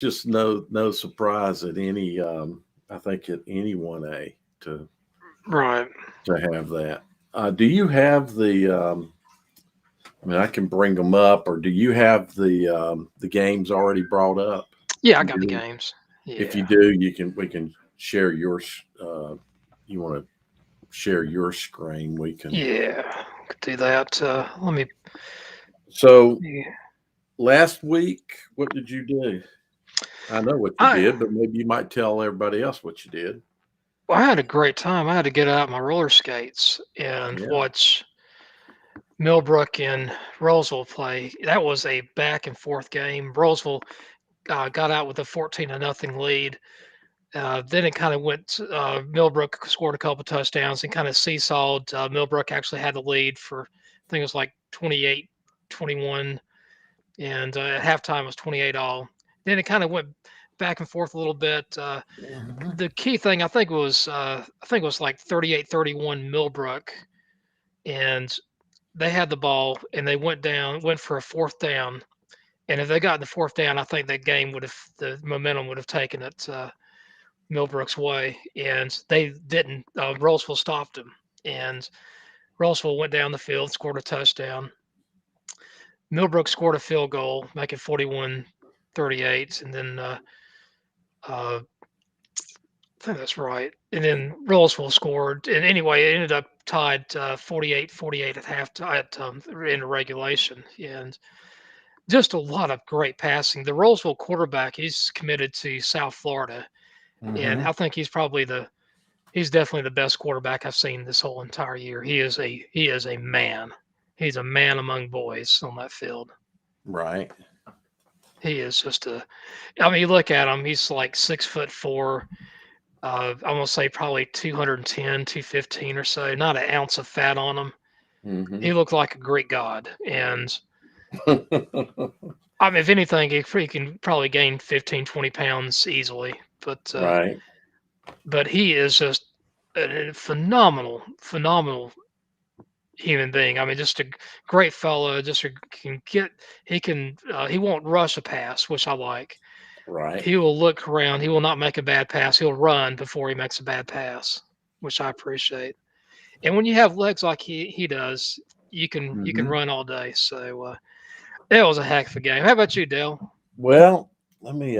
just no surprise at any I think at any 1A Right. to have that. Do you have the I mean I can bring them up, or do you have the games already brought up? Yeah, I You got the do? games. If you Yeah. do, we can share yours. You want to share your screen? We can. Yeah. Could do that. Let me. So Yeah. last week, what did you do? I know what you I did, but maybe you might tell everybody else what you did. well, I had a great time. I had to get out my roller skates and Yeah. watch Millbrook and Roseville play. That was a back and forth game. Roseville got out with a 14-0 lead. Then it kind of went. Millbrook scored a couple touchdowns and kind of seesawed. Millbrook actually had the lead for, I think it was like 28-21, and at halftime it was 28 all. Then it kind of went back and forth a little bit. Mhm. The key thing I think it was like 38-31 Millbrook, and they had the ball and they went for a fourth down. And if they got the fourth down, I think that game the momentum would have taken it Millbrook's way, and they didn't. Roseville stopped them, and Roseville went down the field, scored a touchdown. Millbrook scored a field goal, making 41-38, and then uh, I think that's right. And then Roseville scored, and anyway, it ended up tied 48-48 at in regulation, and just a lot of great passing. The Roseville quarterback, he's committed to South Florida, and Mhm. I think he's definitely the best quarterback I've seen this whole entire year. He is a man. He's a man among boys on that field. Right. He is just a. I mean, you look at him. He's like 6'4". I'm gonna say probably 210, 215 or so. Not an ounce of fat on him. Mhm. He looked like a Greek god. And I mean, if anything, he can probably gain 15, 20 pounds easily. Right. But he is just a phenomenal human being. I mean, just a great fellow. He won't rush a pass, which I like. Right. He will look around. He will not make a bad pass. He'll run before he makes a bad pass, which I appreciate. And when you have legs like he does, you can Mhm. run all day. So that was a heck of a game. How about you, Dale? Well, let me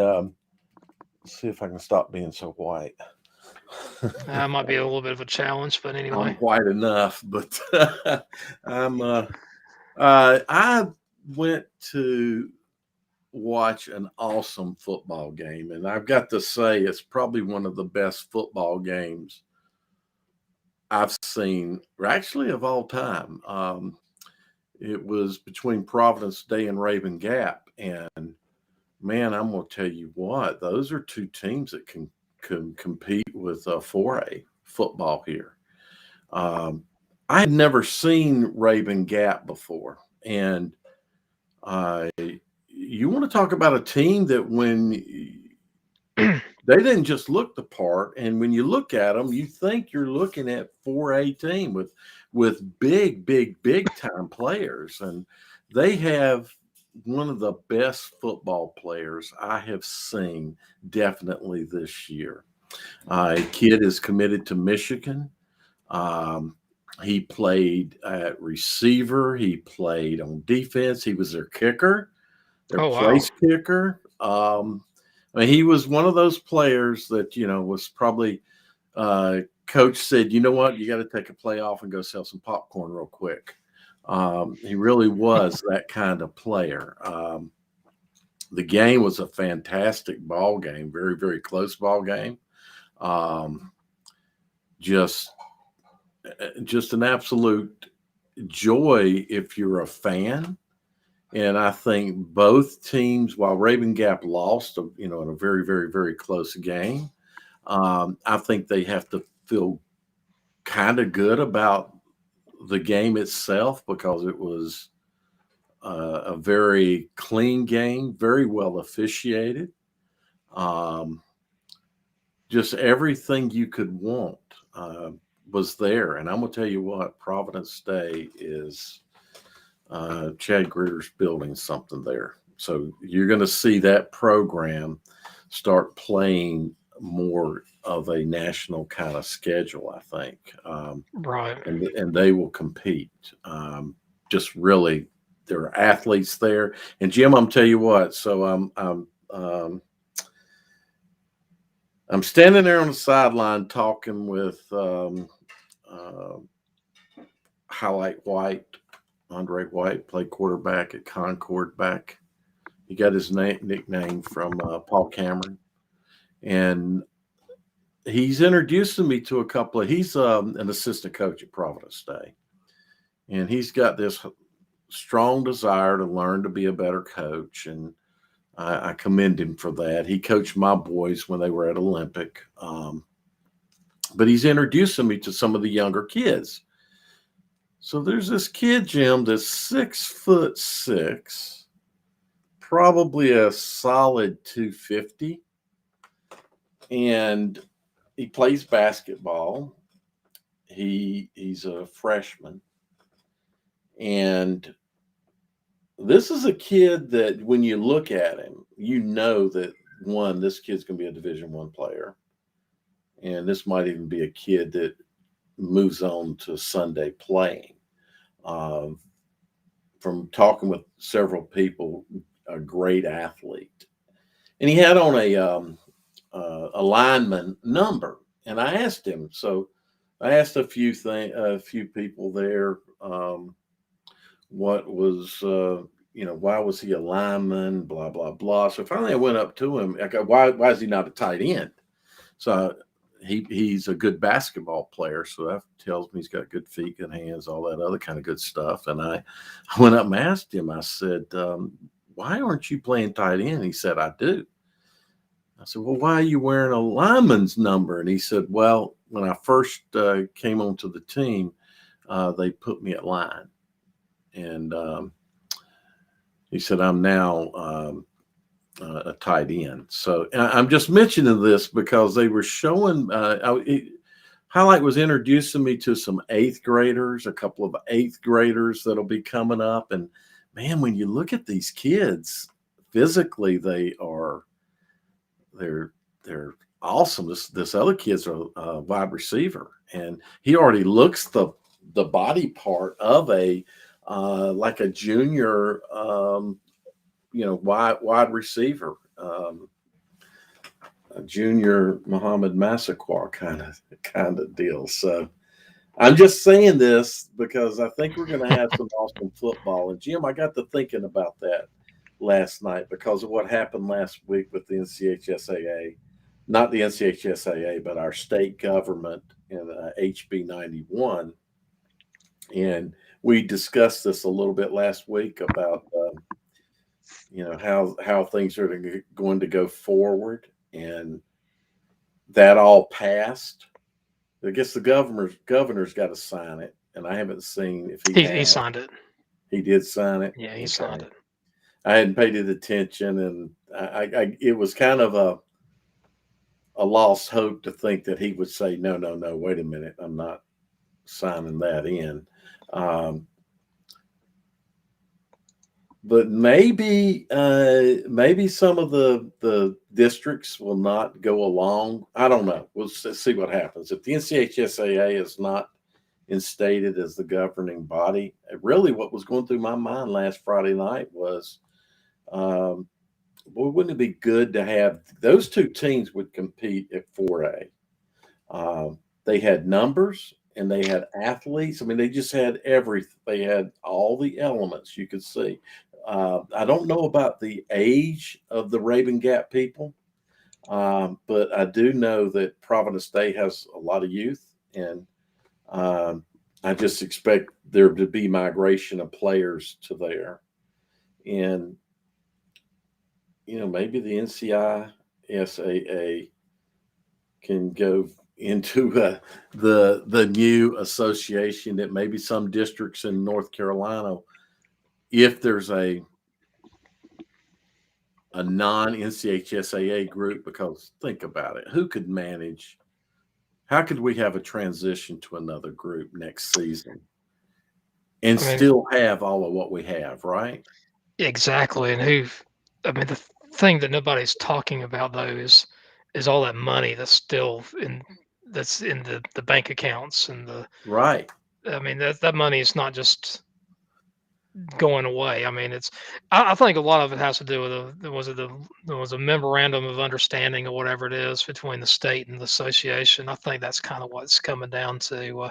see if I can stop being so white. That might be a little bit of a challenge, but I'm anyway. white enough, but I'm I went to watch an awesome football game, and I've got to say it's probably one of the best football games I've seen, or actually of all time. It was between Providence Day and Raven Gap, and man, I'm gonna tell you what; those are two teams that can compete with 4A football here. Um, I had never seen Raven Gap before, and uh, you want to talk about a team that they didn't just look the part, and when you look at them, you think you're looking at 4A team with big time players, and they have one of the best football players I have seen definitely this year. A kid is committed to Michigan. Um, he played at receiver. He played on defense. He was their kicker, their Oh wow. place kicker. I mean, he was one of those players that was probably coach said, you know what, you got to take a play off and go sell some popcorn real quick. He really was that kind of player. The game was a fantastic ball game, very close ball game. Um, just just an absolute joy if you're a fan. And I think both teams, while Raven Gap lost, in a very close game, I think they have to feel kind of good about the game itself because it was a very clean game, very well officiated. Um, just everything you could want uh, was there. And I'm going to tell you what, Providence Day is Chad Greer's building something there. So you're going to see that program start playing more of a national kind of schedule, I think, Right. and they will compete. Just really, there are athletes there. And Jim, I'm tell you what. So I'm standing there on the sideline talking with uh, Highlight White, Andre White, played quarterback at Concord back. He got his nickname from Paul Cameron, and he's introducing me to a couple of. He's an assistant coach at Providence Day, and he's got this strong desire to learn to be a better coach, and I commend him for that. He coached my boys when they were at Olympic, but he's introducing me to some of the younger kids. So there's this kid, Jim, that's 6'6", probably a solid 250, and he plays basketball. He's a freshman, and this is a kid that when you look at him, you know that one, this kid's going to be a Division I player, and this might even be a kid that moves on to Sunday playing. Um, from talking with several people, a great athlete, and he had on a lineman number, and I asked him. So I asked a few people there, what was why was he a lineman? Blah blah blah. So finally, I went up to him. I go, why is he not a tight end? So he's a good basketball player, so that tells me he's got good feet, good hands, all that other kind of good stuff. And I went up and asked him. I said, "Why aren't you playing tight end?" He said, "I do." I said, "Well, why are you wearing a lineman's number?" And he said, "Well, when I first came onto the team, they put me at line, and he said I'm now a tight end." So I'm just mentioning this because they were showing. Highlight was introducing me to some eighth graders, a couple of eighth graders that'll be coming up, and man, when you look at these kids, physically they're awesome. This other kid's a wide receiver, and he already looks the body part of a like a junior, wide receiver, a junior Muhammad Massaquoi kind of deal. So I'm just saying this because I think we're going to have some awesome football. And Jim, I got to thinking about that last night because of what happened last week with the NCHSAA, not the NCHSAA, but our state government in HB 91. And we discussed this a little bit last week about how things are going to go forward, and that all passed. I guess the governor's got to sign it, and I haven't seen if he He has. signed it. He did sign it. Yeah, he Okay. signed it. I hadn't paid it attention, and it was kind of a lost hope to think that he would say, no, wait a minute, I'm not signing that in. But maybe some of the districts will not go along. I don't know. We'll see what happens. If the NCHSAA is not instated as the governing body, really what was going through my mind last Friday night was, wouldn't it be good to have those two teams would compete at 4A? They had numbers and they had athletes. I mean, they just had everything. They had all the elements you could see. I don't know about the age of the Raven Gap people, but I do know that Providence Day has a lot of youth, and I just expect there to be migration of players to there. And, maybe the NCISAA can go into the new association that maybe some districts in North Carolina, if there's a non-NCHSAA group, because think about it, how could we have a transition to another group next season and I mean, still have all of what we have, right? exactly. And I mean, the thing that nobody's talking about though is all that money that's in the bank accounts and the. Right. I mean, that money is not just going away. I mean, I think a lot of it has to do with there was a memorandum of understanding or whatever it is between the state and the association. I think that's kind of what it's coming down to.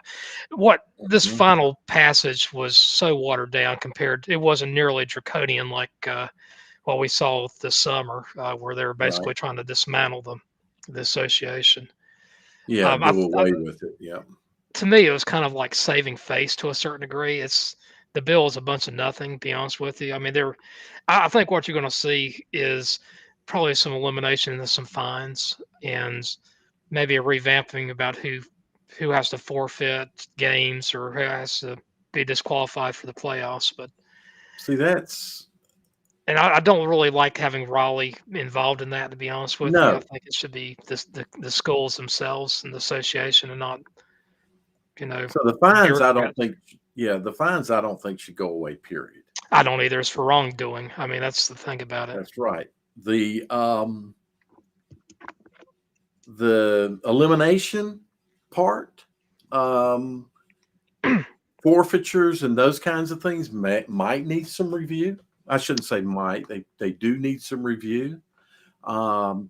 What this Mhm. final passage was so watered down compared. It wasn't nearly draconian like what we saw this summer, where they were Right. basically trying to dismantle the association. Yeah. Um, I, Do away with it. Yeah. to me, it was kind of like saving face to a certain degree. The bill is a bunch of nothing, to be honest with you. I mean, I think what you're going to see is probably some elimination and some fines, and maybe a revamping about who has to forfeit games or who has to be disqualified for the playoffs. But See, that's and I don't really like having Raleigh involved in that, to be honest with you. I no. think it should be the schools themselves and the association, and not you know So the fines, I don't bureaucrats. think. Yeah, the fines, I don't think should go away. Period. I don't either. It's for wrongdoing. I mean, that's the thing about it. That's right. The elimination part, um, forfeitures and those kinds of things might need some review. I shouldn't say might. They do need some review. Um,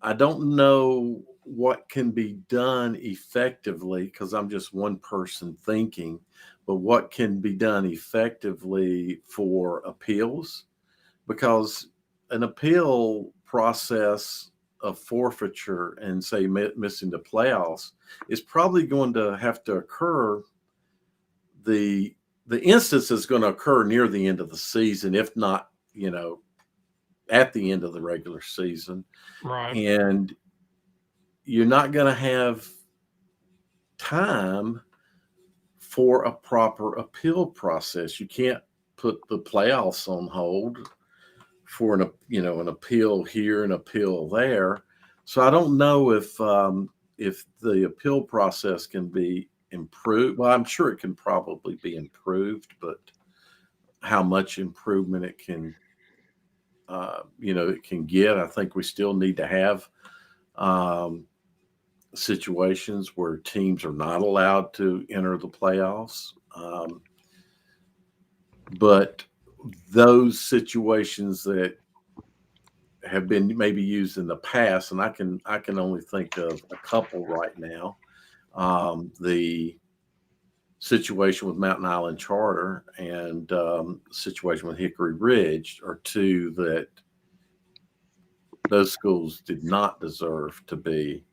I don't know what can be done effectively because I'm just one person thinking, but what can be done effectively for appeals? Because an appeal process of forfeiture and say missing the playoffs is probably going to have to occur. The instance is going to occur near the end of the season, if not, at the end of the regular season. Right. And you're not going to have time for a proper appeal process. You can't put the playoffs on hold for an appeal here and appeal there. So I don't know if the appeal process can be improved. Well, I'm sure it can probably be improved, but how much improvement it can get, I think we still need to have um, situations where teams are not allowed to enter the playoffs. But those situations that have been maybe used in the past, and I can only think of a couple right now. The situation with Mountain Island Charter and situation with Hickory Ridge are two that those schools did not deserve to be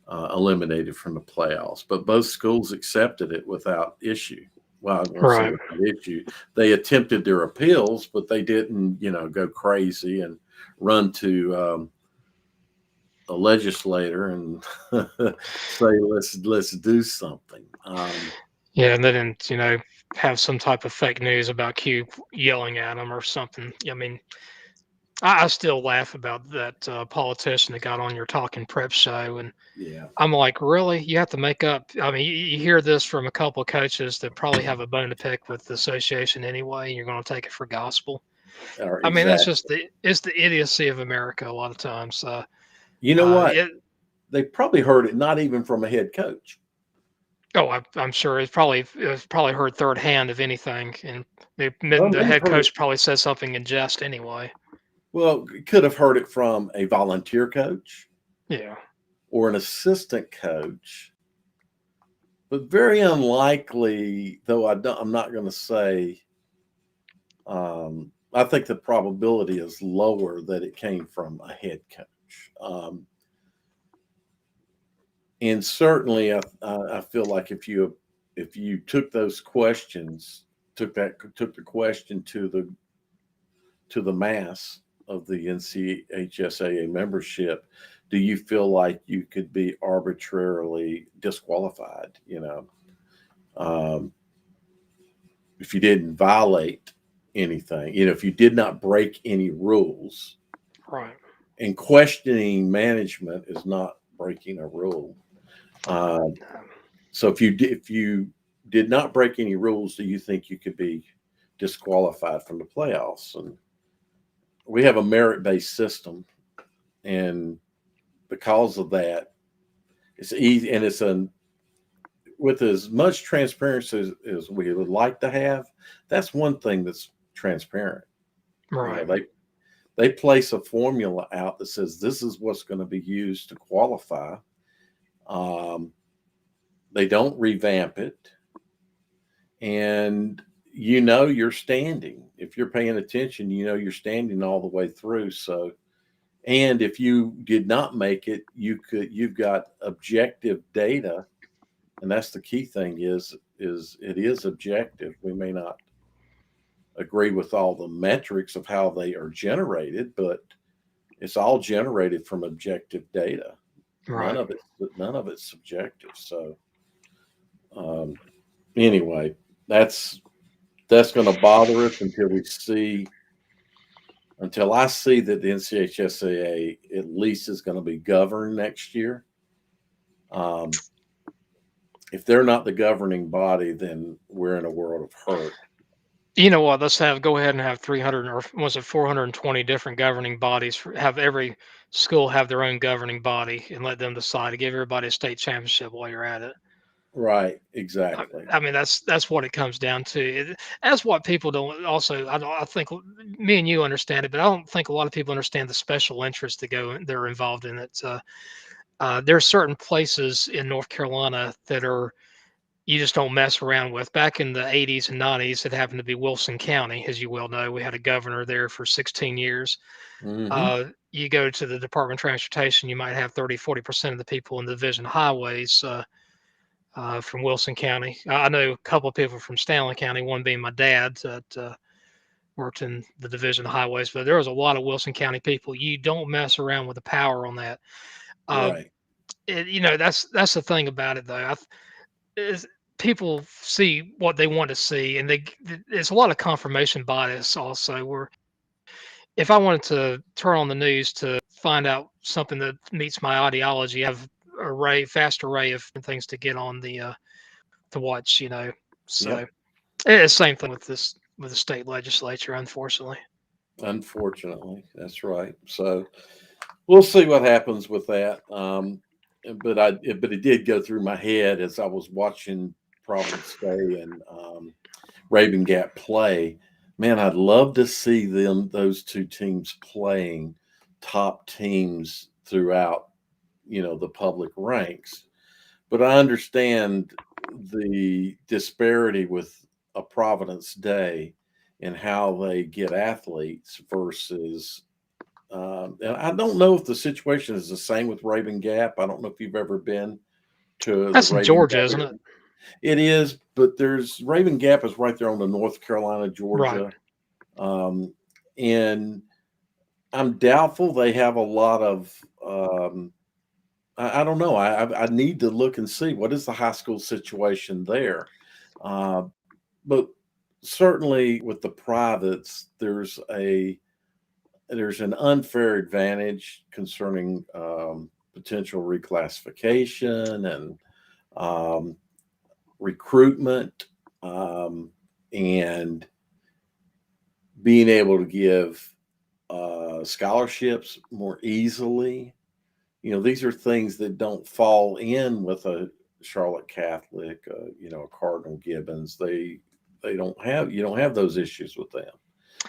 eliminated from the playoffs, but both schools accepted it without issue. Well, I won't say Right. without issue. They attempted their appeals, but they didn't, go crazy and run to a legislator and say, let's do something. Yeah, and they didn't, have some type of fake news about Q yelling at them or something. I mean, I still laugh about that politician that got on your talking prep show, and Yeah, I'm like, really? You have to make up? I mean, you hear this from a couple of coaches that probably have a bone to pick with the association anyway, and you're going to take it for gospel. or I mean, that's just exactly. it's the idiocy of America a lot of times. You know what? It, They probably heard it not even from a head coach. oh, I'm sure it's probably heard third hand if anything, and Well, the they've head heard it. coach probably says something in jest anyway. Well, could have heard it from a volunteer coach Yeah, or an assistant coach, but very unlikely. Though I'm not going to say. I think the probability is lower that it came from a head coach. And certainly, I feel like if you took those questions, took the question to the mass of the NCHSAA membership, do you feel like you could be arbitrarily disqualified? If you didn't violate anything, if you did not break any rules, right. and questioning management is not breaking a rule. Um, so if you did not break any rules, do you think you could be disqualified from the playoffs? And we have a merit-based system, and because of that, it's easy, and it's with as much transparency as we would like to have. That's one thing that's transparent. You know, Right. they place a formula out that says this is what's going to be used to qualify. Um, they don't revamp it, and you're standing. If you're paying attention, you're standing all the way through. So, and if you did not make it, you've got objective data, and that's the key thing is it is objective. We may not agree with all the metrics of how they are generated, but it's all generated from objective data. None Right. of it none of it's subjective. So um, anyway, that's going to bother us until I see that the NCHSAA at least is going to be governed next year. Um, if they're not the governing body, then we're in a world of hurt. You know what? Let's go ahead and have 300, or was it 420 different governing bodies? Have every school have their own governing body and let them decide to give everybody a state championship while you're at it. Right, I, exactly. I mean, that's what it comes down to. That's what people don't. Also, I think me and you understand it, but I don't think a lot of people understand the special interests they're involved in it. There are certain places in North Carolina that are you just don't mess around with. Back in the 80s and 90s, it happened to be Wilson County, as you well know. We had a governor there for 16 years. Hmm. You go to the Department of Transportation, you might have 30-40% of the people in the division highways from Wilson County. I know a couple of people from Stanley County, one being my dad that worked in the division of highways, but there was a lot of Wilson County people. You don't mess around with the power on that. Uh, Right. that's the thing about it, though. Is people see what they want to see, and there's a lot of confirmation bias also. Where if I wanted to turn on the news to find out something that meets my ideology, I have vast array of things to get on the to watch. So Yep. it's the same thing with this with the state legislature, unfortunately. Unfortunately, that's right. So we'll see what happens with that. But it did go through my head as I was watching Providence Day and Raven Gap play. Man, I'd love to see those two teams playing top teams throughout, the public ranks. But I understand the disparity with a Providence Day and how they get athletes versus. And I don't know if the situation is the same with Raven Gap. I don't know if you've ever been to the That's in Raven Georgia, Gap isn't it? area. It is, but there's Raven Gap is right there on the North Carolina Right. Georgia, um, and I'm doubtful they have a lot of. I don't know. I need to look and see what is the high school situation there, uh, but certainly with the privates, there's an unfair advantage concerning potential reclassification and um, recruitment, and being able to give scholarships more easily. These are things that don't fall in with a Charlotte Catholic, a Cardinal Gibbons. They don't have you don't have those issues with them.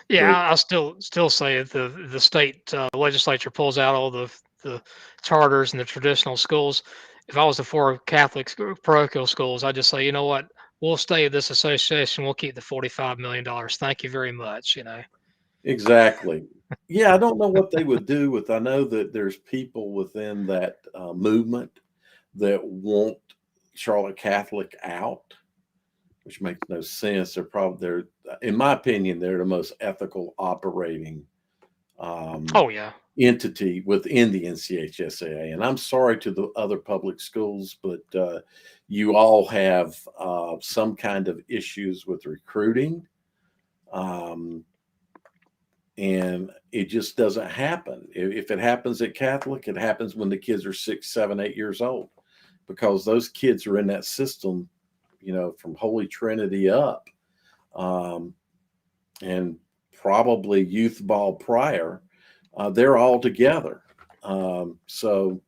Yeah, But I'll still say it. The state legislature pulls out all the charters and the traditional schools. If I was the four Catholic parochial schools, I'd just say, you know what, we'll stay at this association. We'll keep the $45 million. Thank you very much. exactly. Yeah, I don't know what they would do with. I know that there's people within that movement that want Charlotte Catholic out, which makes no sense. In my opinion, they're the most ethical operating um, Oh yeah, entity within the NCHSAA. And I'm sorry to the other public schools, but you all have some kind of issues with recruiting. Um, and it just doesn't happen. If it happens at Catholic, it happens when the kids are 6, 7, 8 years old, because those kids are in that system, from Holy Trinity up. Um, and probably youth ball prior, they're all together. So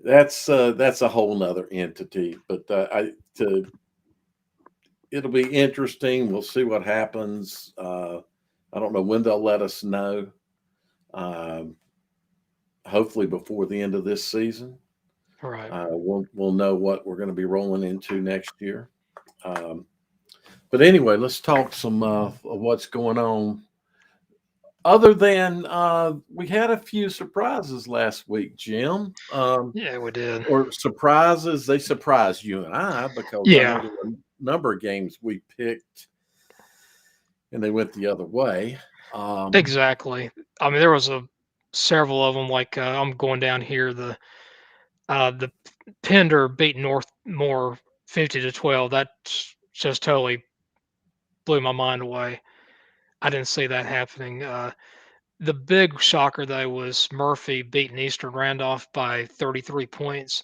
that's a whole nother entity. But it'll be interesting. We'll see what happens. I don't know when they'll let us know. Um, Hopefully before the end of this season. Right. We'll know what we're going to be rolling into next year. But anyway, let's talk some of what's going on. Other than we had a few surprises last week, Jim. Yeah, we did. Or surprises, they surprised you and I because I know Yeah, there were a number of games we picked and they went the other way. exactly. I mean, there was several of them. Like I'm going down here. The Pender beat Northmore 50-12. That just totally blew my mind away. I didn't see that happening. The big shocker though was Murphy beating Eastern Randolph by 33 points.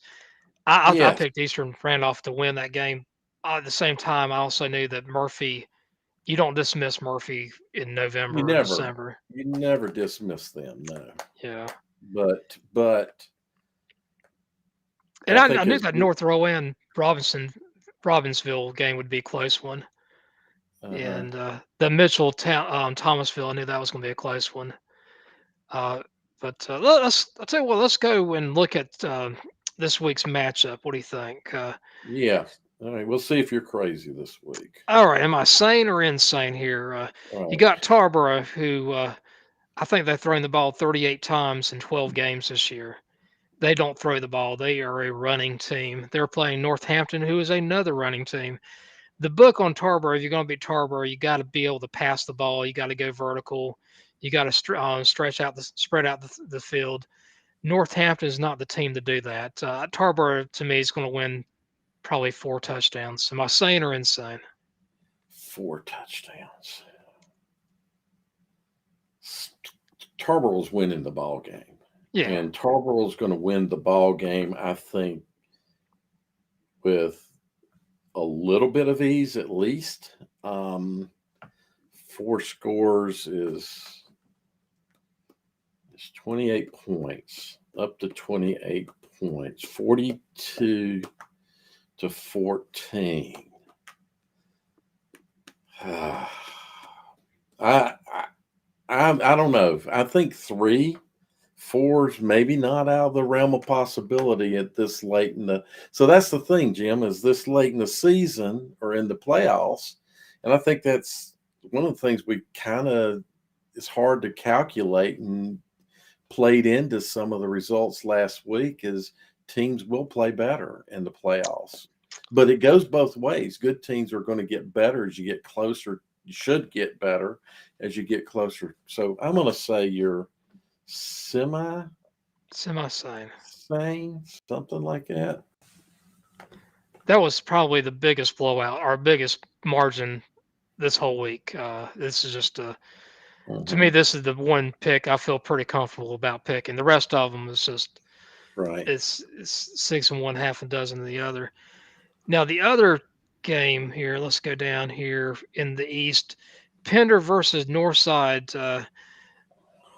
I Yes, picked Eastern Randolph to win that game. At the same time, I also knew that Murphy. You don't dismiss Murphy in you November or never December. you never dismiss them, no. Yeah, But and I I think knew as that we North Rowan Robbinsville game would be a close one. uh-huh. And the Mitchell Thomasville, I knew that was going to be a close one. Uh, but I'll tell you what, let's go and look at this week's matchup. What do you think? Yeah. All right. We'll see if you're crazy this week. All right, am I sane or insane here? All You right. got Tarboro, who I think they've thrown the ball 38 times in 12 games this year. They don't throw the ball. They are a running team. They're playing Northampton, who is another running team. The book on Tarboro, if you're going to beat Tarboro, you got to be able to pass the ball. You got to go vertical. You got to spread out the field. Northampton is not the team to do that. Tarboro, to me, is going to win probably 4 touchdowns. Am I sane or insane? 4 touchdowns. Tarboro's winning the ball game, Yeah. and Tarboro's going to win the ball game. I think with a little bit of ease, at least. 4 scores is 28 points, up to 28 points, 42-14. I, I I don't know. I think 3 4's maybe not out of the realm of possibility at this late in the. So that's the thing, Jim, is this late in the season or in the playoffs, and I think that's one of the things we kind of is hard to calculate and played into some of the results last week is teams will play better in the playoffs. But it goes both ways. Good teams are going to get better as you get closer. You should get better as you get closer. So I'm going to say you're semi Semi-sane. sane, something like that. That was probably the biggest blowout, our biggest margin this whole week. This is just to Hmm. me, this is the one pick I feel pretty comfortable about picking. The rest of them is just Right. it's six and one, half a dozen of the other. Now the other game here, let's go down here in the East. Pender versus Northside.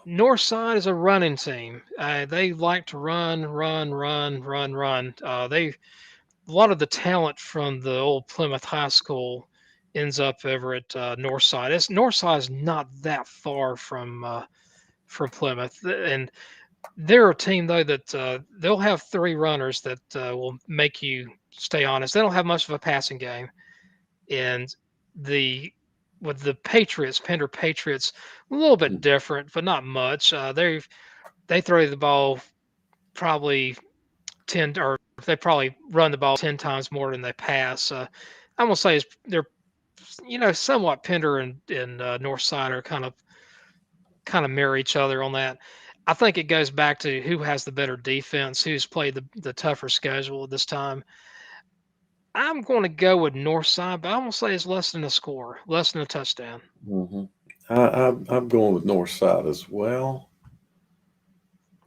Northside is a running team. They like to run, run, run, run, run. They a lot of the talent from the old Plymouth High School ends up over at Northside. Northside is not that far from Plymouth, and they're a team though that they'll have 3 runners that will make you stay honest. They don't have much of a passing game, and the with the Patriots, Pender Patriots, a little bit different, but not much. They throw the ball probably 10 or they probably run the ball 10 times more than they pass. I'm gonna say they're somewhat Pender and Northside are kind of mirror each other on that. I think it goes back to who has the better defense, who's played the tougher schedule at this time. I'm going to go with Northside, but I'm going to say it's less than a score, less than a touchdown. Hmm. I'm going with North Side as well.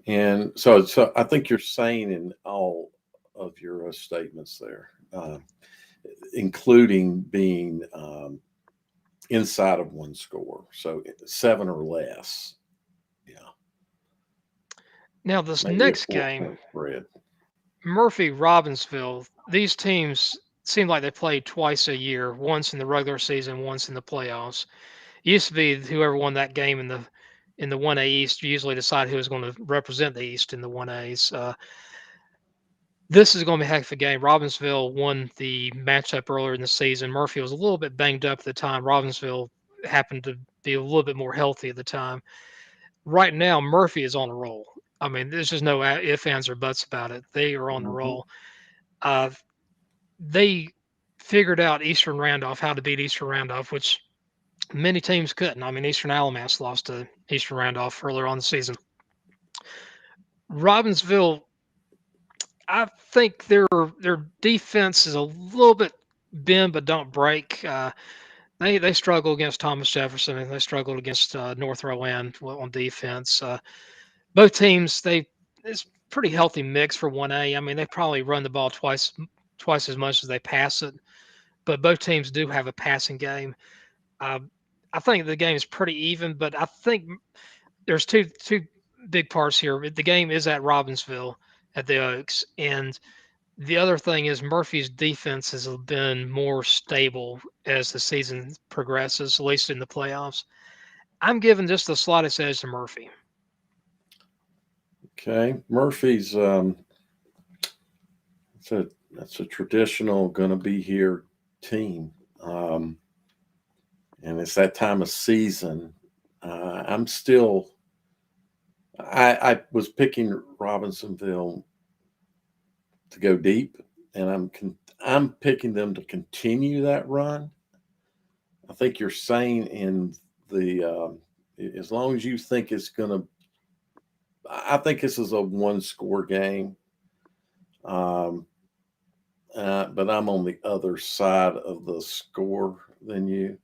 And so I think you're saying in all of your statements there, including being inside of one score, so 7 or less. Yeah, Now this maybe a next game, 4-point spread. Murphy, Robbinsville, these teams seem like they played twice a year, once in the regular season, once in the playoffs. It used to be whoever won that game in the 1A East usually decide who was going to represent the East in the 1As. This is going to be a heck of a game. Robbinsville won the matchup earlier in the season. Murphy was a little bit banged up at the time. Robbinsville happened to be a little bit more healthy at the time. Right now, Murphy is on a roll. I mean, there's just no ifs, ands, or buts about it. They are on a Mm-hmm. roll. Uh, they figured out Eastern Randolph, how to beat Eastern Randolph, which many teams couldn't. I mean, Eastern Alamance lost to Eastern Randolph earlier on the season. Robbinsville, I think their defense is a little bit bend but don't break. They struggle against Thomas Jefferson and they struggled against North Rowan on defense. Both teams it's pretty healthy mix for 1A. I mean, they probably run the ball twice as much as they pass it, but both teams do have a passing game. Uh, I think the game is pretty even, but I think there's two big parts here. The game is at Robbinsville at the Oaks, and the other thing is Murphy's defense has been more stable as the season progresses, at least in the playoffs. I'm giving just the slightest edge to Murphy. Okay, Murphy's that's a traditional going to be here team, and it's that time of season. I'm still. I was picking Robinsonville to go deep, and I'm picking them to continue that run. I think you're saying in the as long as you think it's going to. I think this is a one-score game. But I'm on the other side of the score than you.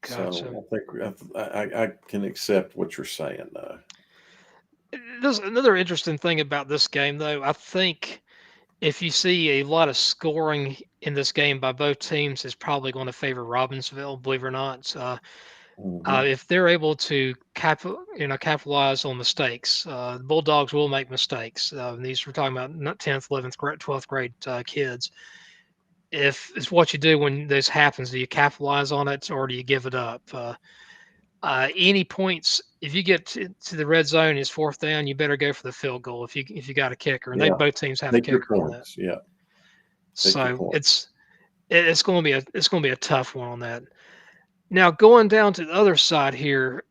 Gotcha. So I think I can accept what you're saying, though. There's another interesting thing about this game, though. I think if you see a lot of scoring in this game by both teams, is probably going to favor Robbinsville, believe it or not. Mm-hmm. If they're able to capitalize on mistakes, the Bulldogs will make mistakes. These we're talking about not 10th, 11th, 12th grade kids. If it's what you do when this happens, do you capitalize on it or do you give it up? Any points, if you get to the red zone, is fourth down, you better go for the field goal if you got a kicker, and they Yeah, both teams have a take your kicker on that. points. Yeah, take your So points. it's going to be a tough one on that. Now going down to the other side here,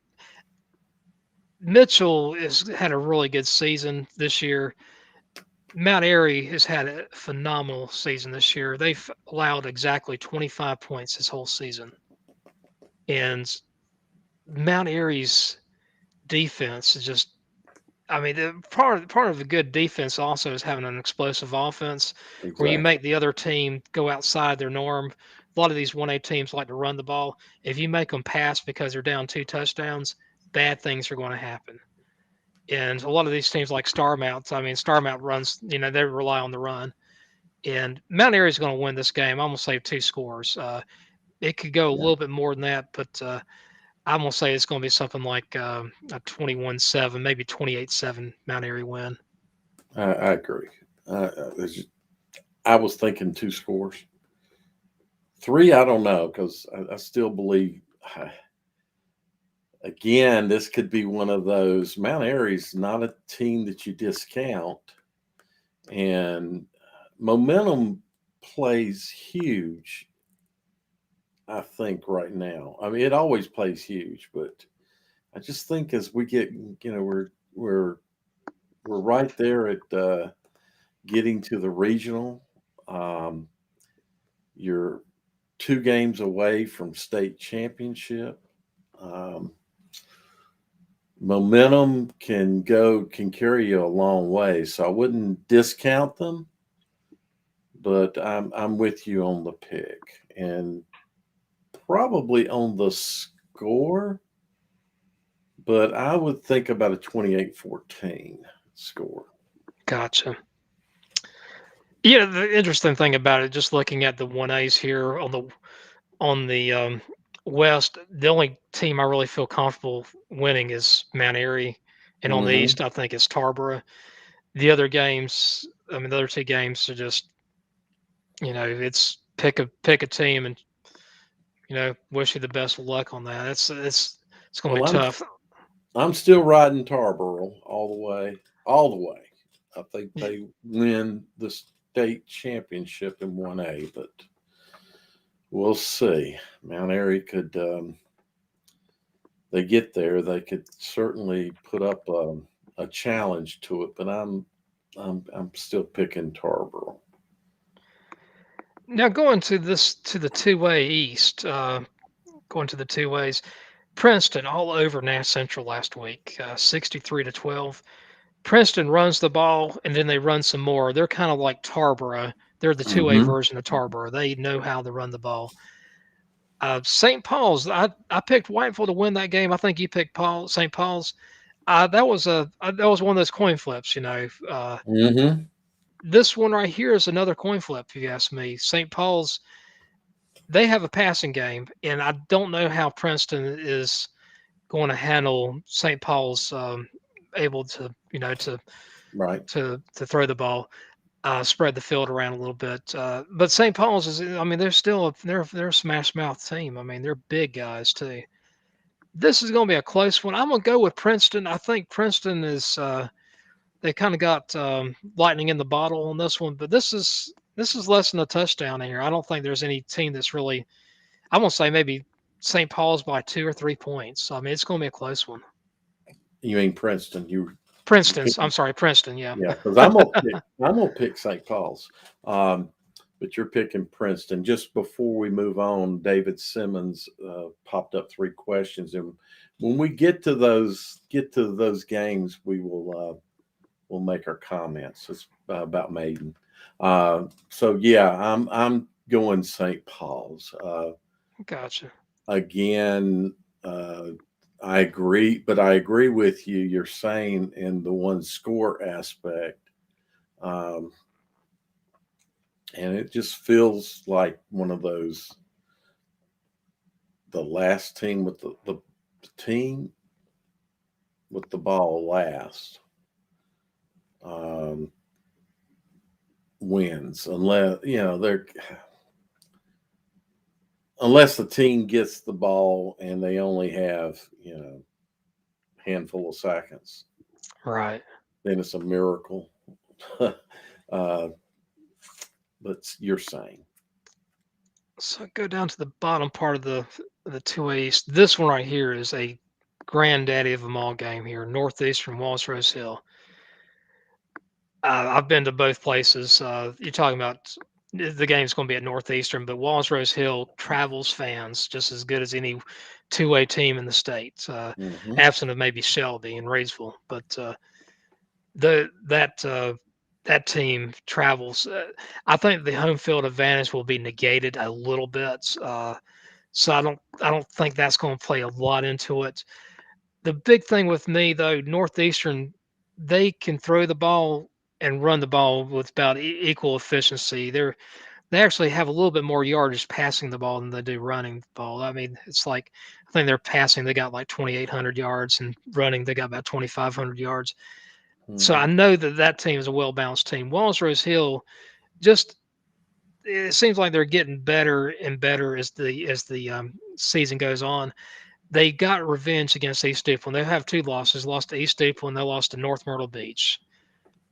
Mitchell has had a really good season this year. Mount Airy has had a phenomenal season this year. They've allowed exactly 25 points this whole season. And Mount Airy's defense is just, I mean, part of a good defense also is having an explosive offense where you Exactly. make the other team go outside their norm. A lot of these 1A teams like to run the ball. If you make them pass because they're down 2 touchdowns, bad things are going to happen. And a lot of these teams like Starmount, I mean, Starmount runs, they rely on the run. And Mount Airy is going to win this game. I'm going to say 2 scores. It could go a Yeah, little bit more than that, but I'm going to say it's going to be something like a 21-7, maybe 28-7 Mount Airy win. I agree. I was thinking 2 scores. 3, I don't know because I still believe. Again, this could be one of those. Mount Airy's not a team that you discount, and momentum plays huge. I think right now. I mean, it always plays huge, but I just think as we get, we're right there at getting to the regional. Um, you're 2 games away from state championship. Um, Momentum can carry you a long way. So I wouldn't discount them, but I'm with you on the pick and probably on the score, but I would think about a 28-14 score. Gotcha. Yeah, the interesting thing about it, just looking at the 1As here on On the West, the only team I really feel comfortable winning is Mount Airy, and on the Mm-hmm. East, I think it's Tarboro. The other games, I mean, the other two games are just, it's pick a team and wish you the best of luck on that. It's going to Well, be tough. I'm still riding Tarboro all the way. I think Y- they win the state championship in 1A, but we'll see. Mount Airy could, they get there, they could certainly put up a challenge to it, but I'm still picking Tarboro. Now going to the two-way East, going to the two ways. Princeton all over Nash Central last week, 63-12. Princeton runs the ball and then they run some more. They're kind of like Tarboro. They're the two-way Mm-hmm. version of Tarboro. They know how to run the ball. St. Paul's, I picked Whiteville to win that game. I think you picked St. Paul's. That was one of those coin flips. Mm-hmm. This one right here is another coin flip. If you ask me, St. Paul's, they have a passing game, and I don't know how Princeton is going to handle St. Paul's able to Right. to throw the ball, spread the field around a little bit. But St. Paul's is, I mean, they're still they're a smash mouth team. I mean, they're big guys too. This is going to be a close one. I'm going to go with Princeton. I think Princeton is they kind of got lightning in the bottle on this one, but this is less than a touchdown here. I don't think there's any team that's really. I'm going to say maybe St. Paul's by 2 or 3 points. I mean, it's going to be a close one. You mean Princeton? You Princeton's. I'm picking? sorry, Princeton. Yeah. Yeah, because I'm gonna pick St. Paul's, but you're picking Princeton. Just before we move on, David Simmons popped up 3 questions, and when we get to those games, we'll make our comments. It's about Maiden. So yeah, I'm going St. Paul's Gotcha. again. I agree, but I agree with you. You're saying in the one score aspect. Um, and it just feels like one of those the last team with the team with the ball last um, wins unless they're unless the team gets the ball and they only have handful of seconds, Right. then it's a miracle. uh, but you're saying So go down to the bottom part of the 2A East. This one right here is a granddaddy of them all game here. Northeastern Walls Rose Hill. I've been to both places. You're talking about the game's going to be at Northeastern, but Walls Rose Hill travels fans just as good as any two-way team in the state, hmm absent of maybe Shelby and Raidsville. But the that team travels. I think the home field advantage will be negated a little bit. So I don't think that's going to play a lot into it. The big thing with me though, Northeastern, they can throw the ball and run the ball with about equal efficiency. They actually have a little bit more yardage passing the ball than they do running the ball. I mean, it's like I think they're passing, they got like 2,800 yards, and running they got about 2,500 yards. So I hmm know that team is a well balanced team. Walls Rose Hill, just it seems like they're getting better and better as the season goes on. They got revenge against East Duplin. They have two losses, lost to East Duplin, they lost to North Myrtle Beach,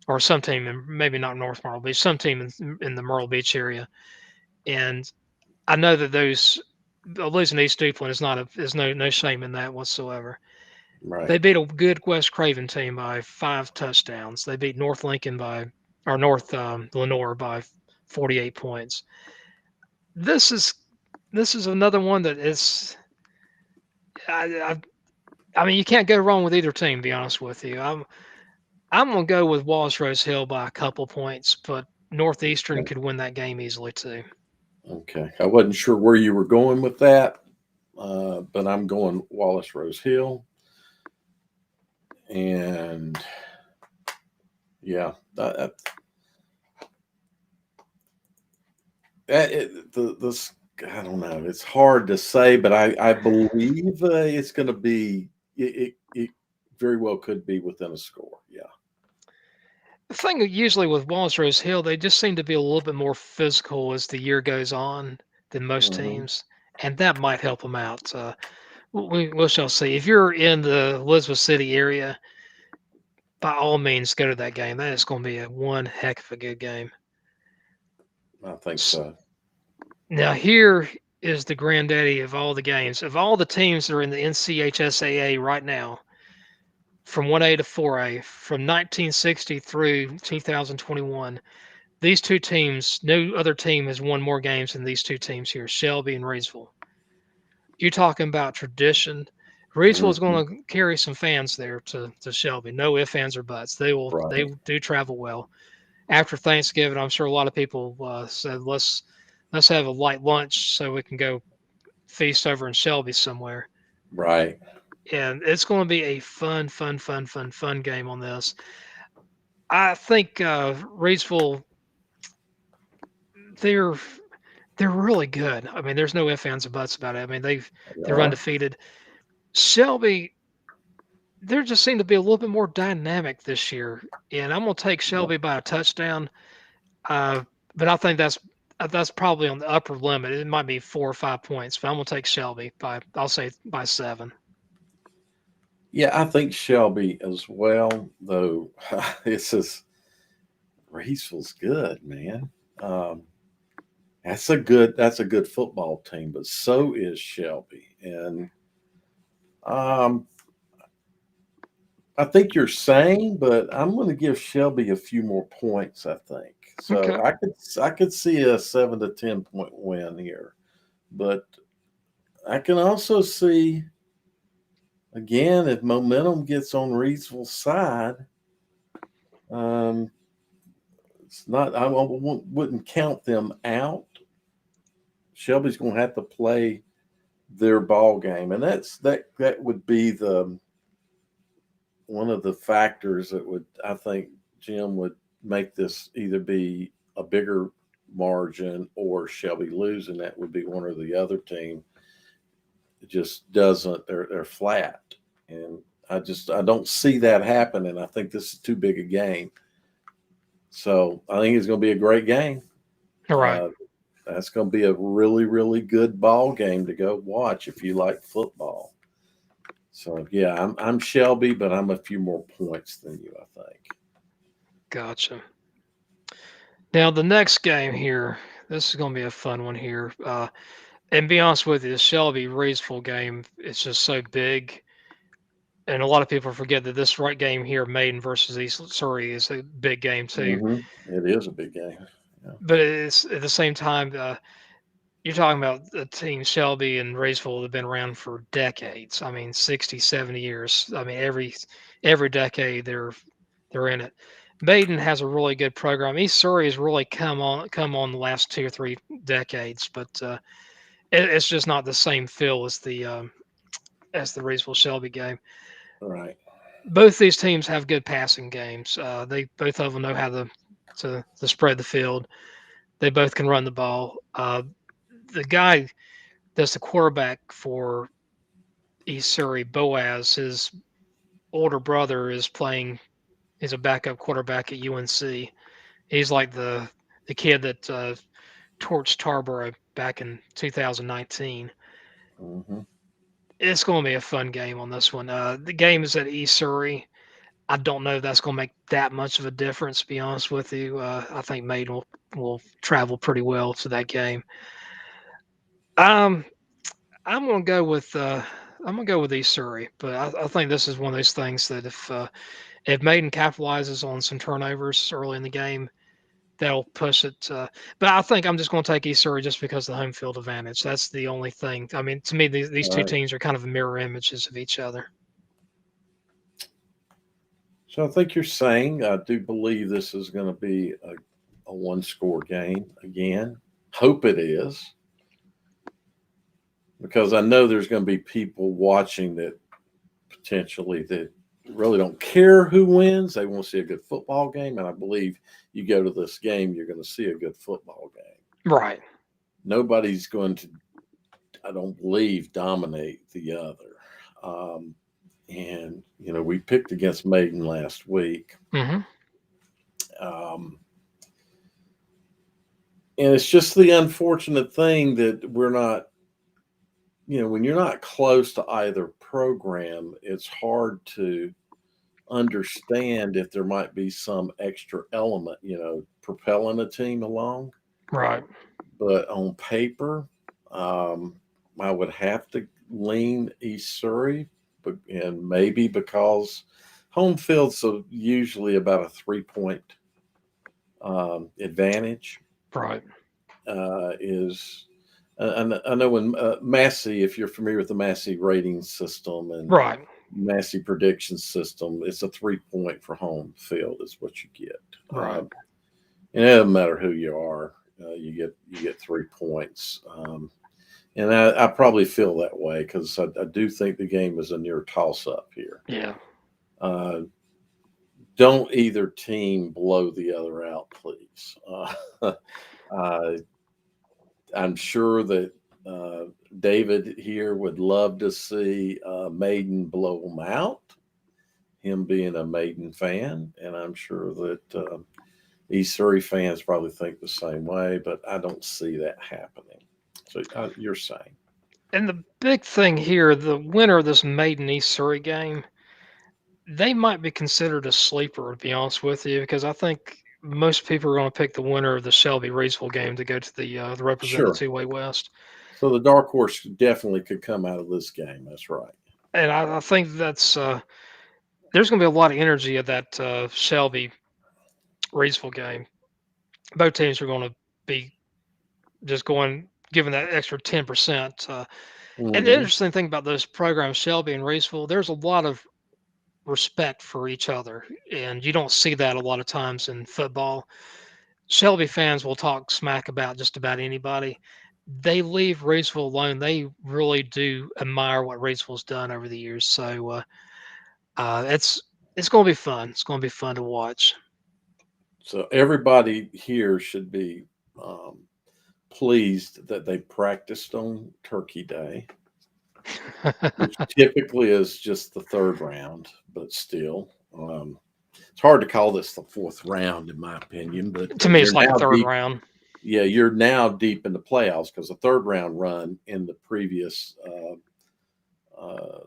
or some team, maybe not North Myrtle Beach, some team in the Myrtle Beach area. And I know that those losing to East Duplin is not a is no shame in that whatsoever. right, They beat a good West Craven team by 5 touchdowns. They beat North Lincoln by or North Lenore by 48 points. This is this is another one that is I, I mean you can't go wrong with either team. To be honest with you, I'm gonna go with Wallace Rose Hill by a couple points, but Northeastern okay. could win that game easily too. Okay. I wasn't sure where you were going with that, but I'm going Wallace Rose Hill. And yeah, the I don't know. It's hard to say, but I believe it's going to be. It very well could be within a score. Yeah. The thing usually with Walls Rose Hill, they just seem to be a little bit more physical as the year goes on than most Hmm. teams, and that might help them out. We shall see. If you're in the Elizabeth City area, by all means, go to that game. That is going to be one heck of a good game. I think S- so. Now, here is the granddaddy of all the games. Of all the teams that are in the NCHSAA right now, from 1A to 4A, from 1960 through 2021, these two teams, no other team has won more games than these two teams here, Shelby and Reedsville. You're talking about tradition. Reedsville is Hmm. going to carry some fans there to Shelby. No ifs, ands, or buts. They Right. do travel well. After Thanksgiving, I'm sure a lot of people said let's have a light lunch so we can go feast over in Shelby somewhere. Right. And it's going to be a fun game on this. I think Reedsville, they're they're really good. I mean, there's no ifs, ands, or buts about it. I mean, They they're are. undefeated. Shelby, there just seem to be a little bit more dynamic this year, and I'm going to take Yeah. Shelby by a touchdown. Uh, but I think that's probably on the upper limit. It might be 4 or 5 points, but I'm going to take Shelby by I'll say by 7. Yeah, I think Shelby as well, though. It's just Reesville's good, man. Um, that's a good football team, but so is Shelby. And um, I think you're sane, but I'm going to give Shelby a few more points. I think so. Okay. I could see a 7 to 10 point win here, but I can also see again if momentum gets on Reedsville's side. Um, it's not. Wouldn't count them out. Shelby's going to have to play their ball game, and that would be the one of the factors that would, I think, Jim would make this either be a bigger margin or Shelby lose, and that would be one or the other team. It just doesn't. They're flat, and I don't see that happening. I think this is too big a game, so I think it's going to be a great game. All right. Uh, that's going to be a really, really good ball game to go watch if you like football. So yeah, I'm Shelby, but I'm a few more points than you, I think. Gotcha. Now the next game here, this is going to be a fun one here. And be honest with you, the Shelby Reedsville game is just so big, and a lot of people forget that this right game here, Maiden versus East Surrey, is a big game too. It is a big game. Yeah. But it's at the same time, you're talking about the team Shelby and Reedsville have been around for decades. I mean, 60, 70 years. I mean, every decade they're in it. Maiden has a really good program. East Surrey has really come on the last 2 or 3 decades, but it's just not the same feel as the Reedsville Shelby game. Right. Both these teams have good passing games. They both of them know how to spread the field. They both can run the ball. The guy that's the quarterback for East Surrey, Boaz, his older brother is playing. He's a backup quarterback at UNC. He's like the kid that torched Tarboro back in 2019. Hmm. It's going to be a fun game on this one. The game is at East Surrey. I don't know if that's going to make that much of a difference. To be honest with you, I think Maiden will travel pretty well to that game. Um, I'm gonna go with East Surrey, but I think this is one of those things that if Maiden capitalizes on some turnovers early in the game, that'll push it. But I think I'm just going to take East Surrey just because of the home field advantage. That's the only thing. I mean, to me, these two Right. teams are kind of mirror images of each other. So I think you're saying I do believe this is going to be a one score game again. Hope it is because I know there's going to be people watching that potentially that really don't care who wins. They want to see a good football game, and I believe you go to this game, you're going to see a good football game. Right. nobody's going to, I don't believe, dominate the other. Um, and we picked against Maiden last week. Hmm. Um, and it's just the unfortunate thing that we're not, when you're not close to either program, it's hard to understand if there might be some extra element, propelling a team along. Right. But on paper, um, I would have to lean East Surrey, and maybe because home field's usually about a 3 point advantage. Right. Is I know when Massey, if you're familiar with the Massey rating system and Right. Massey prediction system, it's a 3 point for home field is what you get. Right. And it doesn't matter who you are, you get 3 points. And I probably feel that way because I do think the game is a near toss up here. Yeah. Uh, don't either team blow the other out, please. Uh, I'm sure that uh, David here would love to see Maiden blow them out, him being a Maiden fan. And I'm sure that East Surrey fans probably think the same way, but I don't see that happening. So you're saying. And the big thing here, the winner of this Maiden East Surrey game, they might be considered a sleeper, to be honest with you, because I think most people are going to pick the winner of the Shelby Reedsville game to go to the represent the Sure. two-way West. So the dark horse definitely could come out of this game. That's right. And I think that's there's going to be a lot of energy at that Shelby Reedsville game. Both teams are going to be just going giving that extra 10%. And the Hmm. interesting thing about those programs, Shelby and Reedsville, there's a lot of respect for each other, and you don't see that a lot of times in football. Shelby fans will talk smack about just about anybody. They leave Reedsville alone. They really do admire what Reedsville's done over the years. So it's going to be fun. It's going to be fun to watch. So everybody here should be um, pleased that they practiced on Turkey Day, which typically is just the third round, but still. It's hard to call this the fourth round, in my opinion, but To me, it's you're like a now third deep. round. Yeah, you're now deep in the playoffs because the third round run in the previous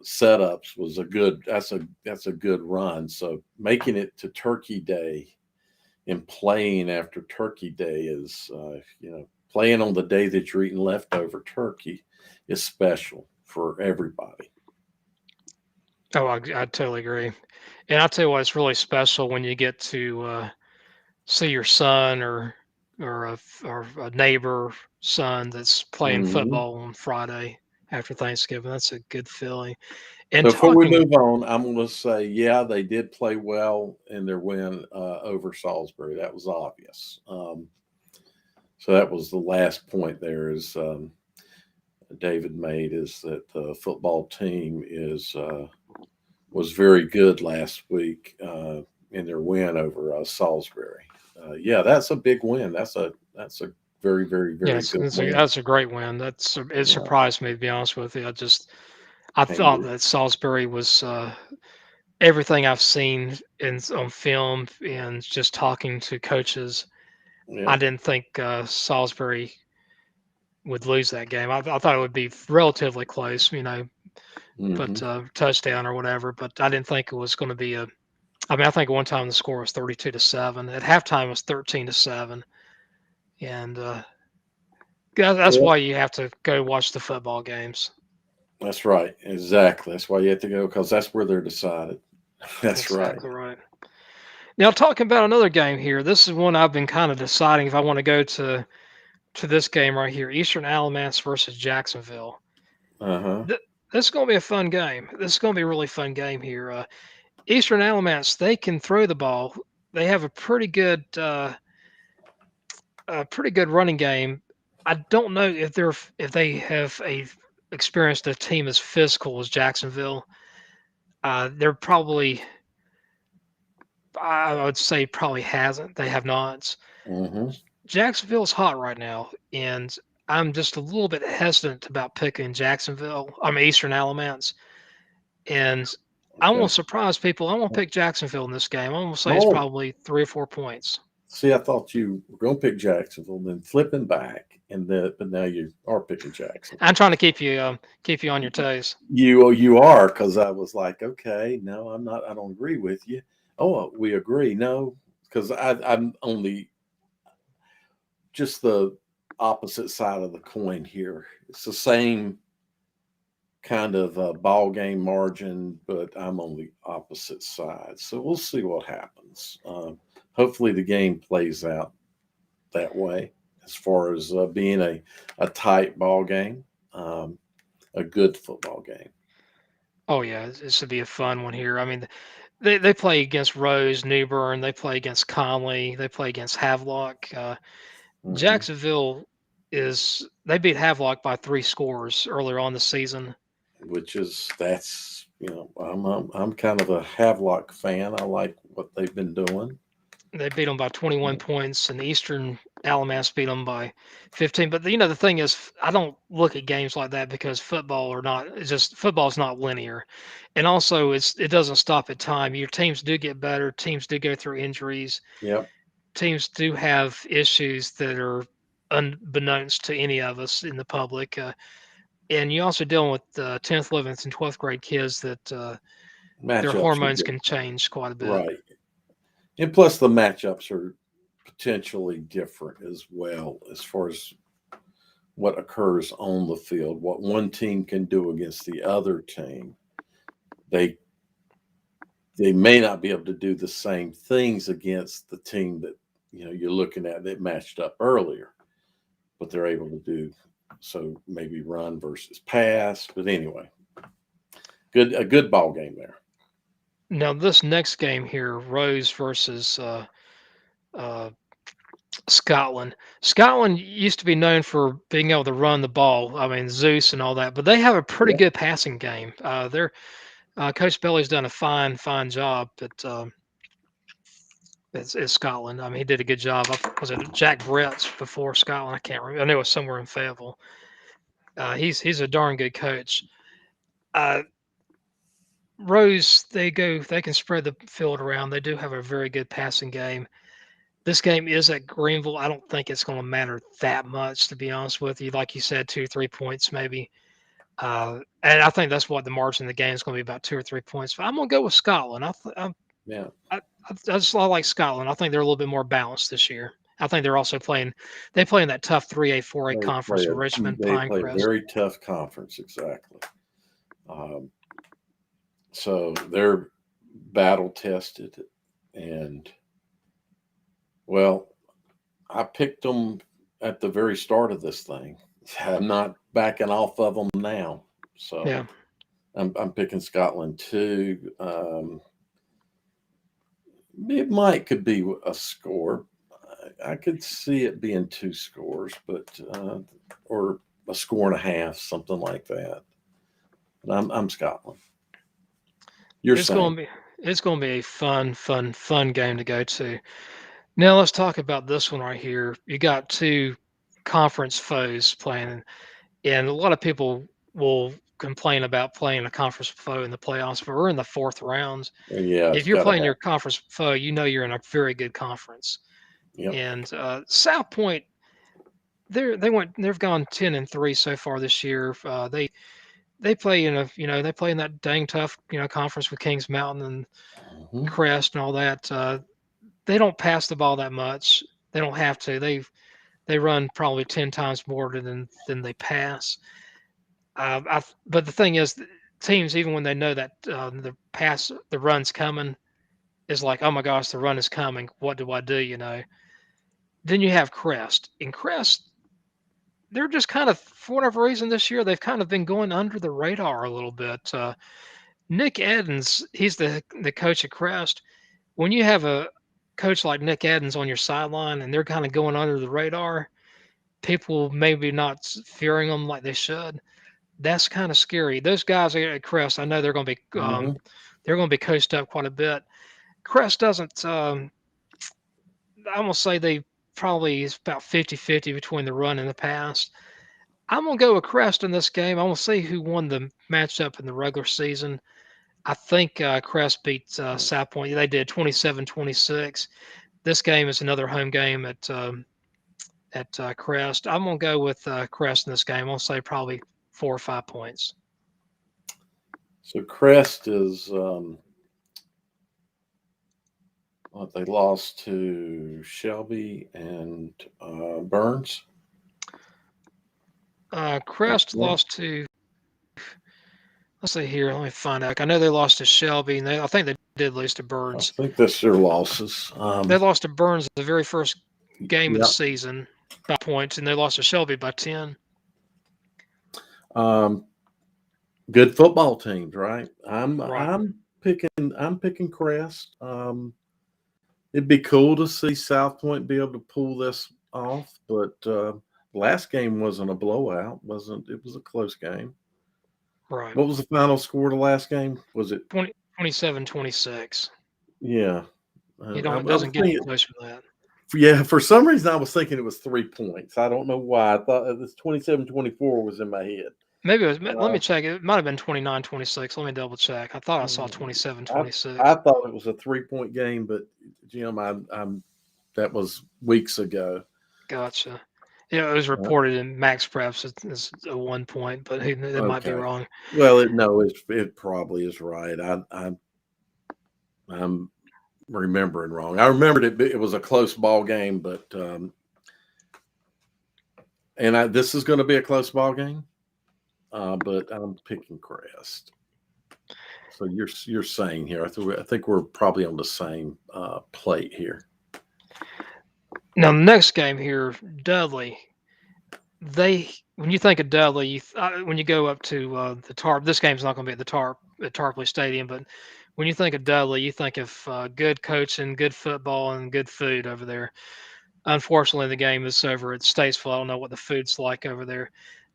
setups was a good. That's a good run. So making it to Turkey Day and playing after Turkey Day is, playing on the day that you're eating leftover turkey is special for everybody. Oh, I totally agree. And I'll tell you what, it's really special when you get to see your son or a neighbor son that's playing Hmm. football on Friday after Thanksgiving. That's a good feeling. And Before we talking, move on, I'm going to say, yeah, they did play well in their win over Salisbury. That was obvious. So that was the last point there. Is David made is that the football team is was very good last week in their win over Salisbury. Yeah, that's a big win. That's a very very yeah, very good win. that's a great win. It Yeah, surprised me, to be honest with you. I and thought that Salisbury was everything I've seen on film and just talking to coaches. yeah. I didn't think Salisbury would lose that game. I thought it would be relatively close, but Hmm. touchdown or whatever. But I didn't think it was going to be a. I mean, I think at one time the score was 32-7. At halftime, it was 13-7, and that's Well, why you have to go watch the football games. that's right. Exactly. That's why you have to go because that's where they're decided. That's right. Exactly right. Now, talking about another game here, this is one I've been kind of deciding if I want to go to this game right here, Eastern Alamance versus Jacksonville. Uh huh. Th- this is going to be a fun game. This is going to be a really fun game here. Eastern Alamance, they can throw the ball. They have a pretty good running game. I don't know if they have a experienced a team as physical as Jacksonville. They're probably I would say probably hasn't. They have not. Hmm. Jacksonville's hot right now, and I'm just a little bit hesitant about picking Jacksonville. I'm Eastern Alamance, and I Okay. won't surprise people. I won't pick Jacksonville in this game. I'm gonna say it's Oh, probably 3 or 4 points. see, I thought you were going to pick Jacksonville, then flipping back, but now you are picking Jacksonville. I'm trying to keep you on your toes. You are, because I was like, okay, no, I'm not. I don't agree with you. Oh, we agree. No, because I'm only just the opposite side of the coin here. It's the same kind of ball game margin, but I'm on the opposite side. So we'll see what happens. Hopefully, the game plays out that way as far as being a tight ball game, um, a good football game. Oh yeah, this would be a fun one here. I mean, they play against Rose, Newbern. They play against Conley. They play against Havelock. Hmm. Jacksonville is they beat Havelock by 3 scores earlier on the season. Which is that's I'm kind of a Havelock fan. I like what they've been doing. They beat them by 21 points, and Eastern Alamance beat them by 15. But the thing is, I don't look at games like that because football or not, it's just football's not linear, and also it doesn't stop at time. Your teams do get better. Teams do go through injuries. Yep. Teams do have issues that are unbeknownst to any of us in the public. And you also dealing with 10th, 11th, and 12th grade kids that their Matchups are hormones different. can change quite a bit. Right. And plus the matchups are potentially different as well as far as what occurs on the field, what one team can do against the other team. They they may not be able to do the same things against the team that you're looking at that matched up earlier, but they're able to do so maybe run versus pass. But anyway, a good ball game there. Now, this next game here, Rose versus uh, Scotland. Scotland used to be known for being able to run the ball. I mean, Zeus and all that, but they have a pretty Yeah. good passing game. Their Coach Bailey's done a fine job at Scotland. I mean, he did a good job. Was it Jack Brett's before Scotland? I can't remember. I know it was somewhere in Fayetteville. He's a darn good coach. Uh, Rose, they can spread the field around. They do have a very good passing game. This game is at Greenville. I don't think it's going to matter that much, to be honest with you. Like you said, 2 or 3 points maybe. And I think that's what the margin of the game is going to be, about 2 or 3 points. But I'm going to go with Scotland. Yeah. I like Scotland. I think they're a little bit more balanced this year. I think they're also playing. They play in that tough 3A, 4A conference with Richmond, They play a Pinecrest. very tough conference, exactly. Um, so they're battle tested, and well, I picked them at the very start of this thing. I'm not backing off of them now, so Yeah, I'm picking Scotland too. It might could be a score. I could see it being 2 scores, but or a score and a half, something like that. But I'm Scotland. You're it's going saying, to be it's going to be a fun game to go to. Now let's talk about this one right here. You got two conference foes playing, and a lot of people will complain about playing a conference foe in the playoffs, but we're in the fourth round. yeah, If it's you're got to playing happen. your conference foe, you know you're in a very good conference. Yep. And South Point, they've gone 10-3 so far this year. They play in they play in that dang tough conference with Kings Mountain and Hmm. Crest and all that. They don't pass the ball that much. They don't have to. They run probably 10 times more than they pass. But the thing is, teams, even when they know that the run's coming, is like, oh my gosh, the run is coming. What do I do? Then you have Crest. And Crest, they're just kind of, for whatever reason this year, they've kind of been going under the radar a little bit. Nick Edens, he's the coach at Crest. When you have a coach like Nick Edens on your sideline and they're kind of going under the radar, people maybe not fearing them like they should. That's kind of scary. Those guys at Crest, I know Hmm. they're going to be coached up quite a bit. Crest doesn't. I'm gonna say they probably is about 50-50 between the run and the pass. I'm gonna go with Crest in this game. I'm gonna see who won the matchup in the regular season. I think Crest beat South Point. They did 27-26. This game is another home game at Crest. I'm gonna go with Crest in this game. I'll say probably 4 or 5 points. So Crest is what they lost to Shelby and Burns. Crest lost to. Let's see here. Let me find out. I know they lost to Shelby, and I think they did lose to I Burns. think that's their losses. They lost to Burns the very first game of the Yeah. season by points, and they lost to Shelby by 10. Good football teams, right? Right. I'm picking Crest. It'd be cool to see South Point be able to pull this off, but last game wasn't a blowout, wasn't it? Was a close game. Right. What was the final score of the last game? Was it 27-26. Yeah. I It was doesn't get any thinking, closer than that. yeah, for some reason I was thinking it was 3 points. I don't know why. I thought this 27-24 was in my head. Maybe it was. Let Uh, me check. It might have been 29-26. Let me double check. I thought I saw I 27-26. I thought it was a 3 point game, but Jim, I'm that was weeks ago. Gotcha. Yeah, it was Uh, reported in Max Preps as a 1 point, but it might be okay. wrong. Well, it probably is right. I'm remembering wrong. I remembered it was a close ball game, but this is going to be a close ball game. But I'm picking Crest. So you're saying here, I think we're probably on the same plate here. Now, the next game here, Dudley. When you think of Dudley, when you go up to the Tarp, this game's not going to be at the Tarp at Tarpley Stadium, but when you think of Dudley, you think of good coaching, good football, and good food over there. Unfortunately, the game is over at Statesville. I don't know what the food's like over there.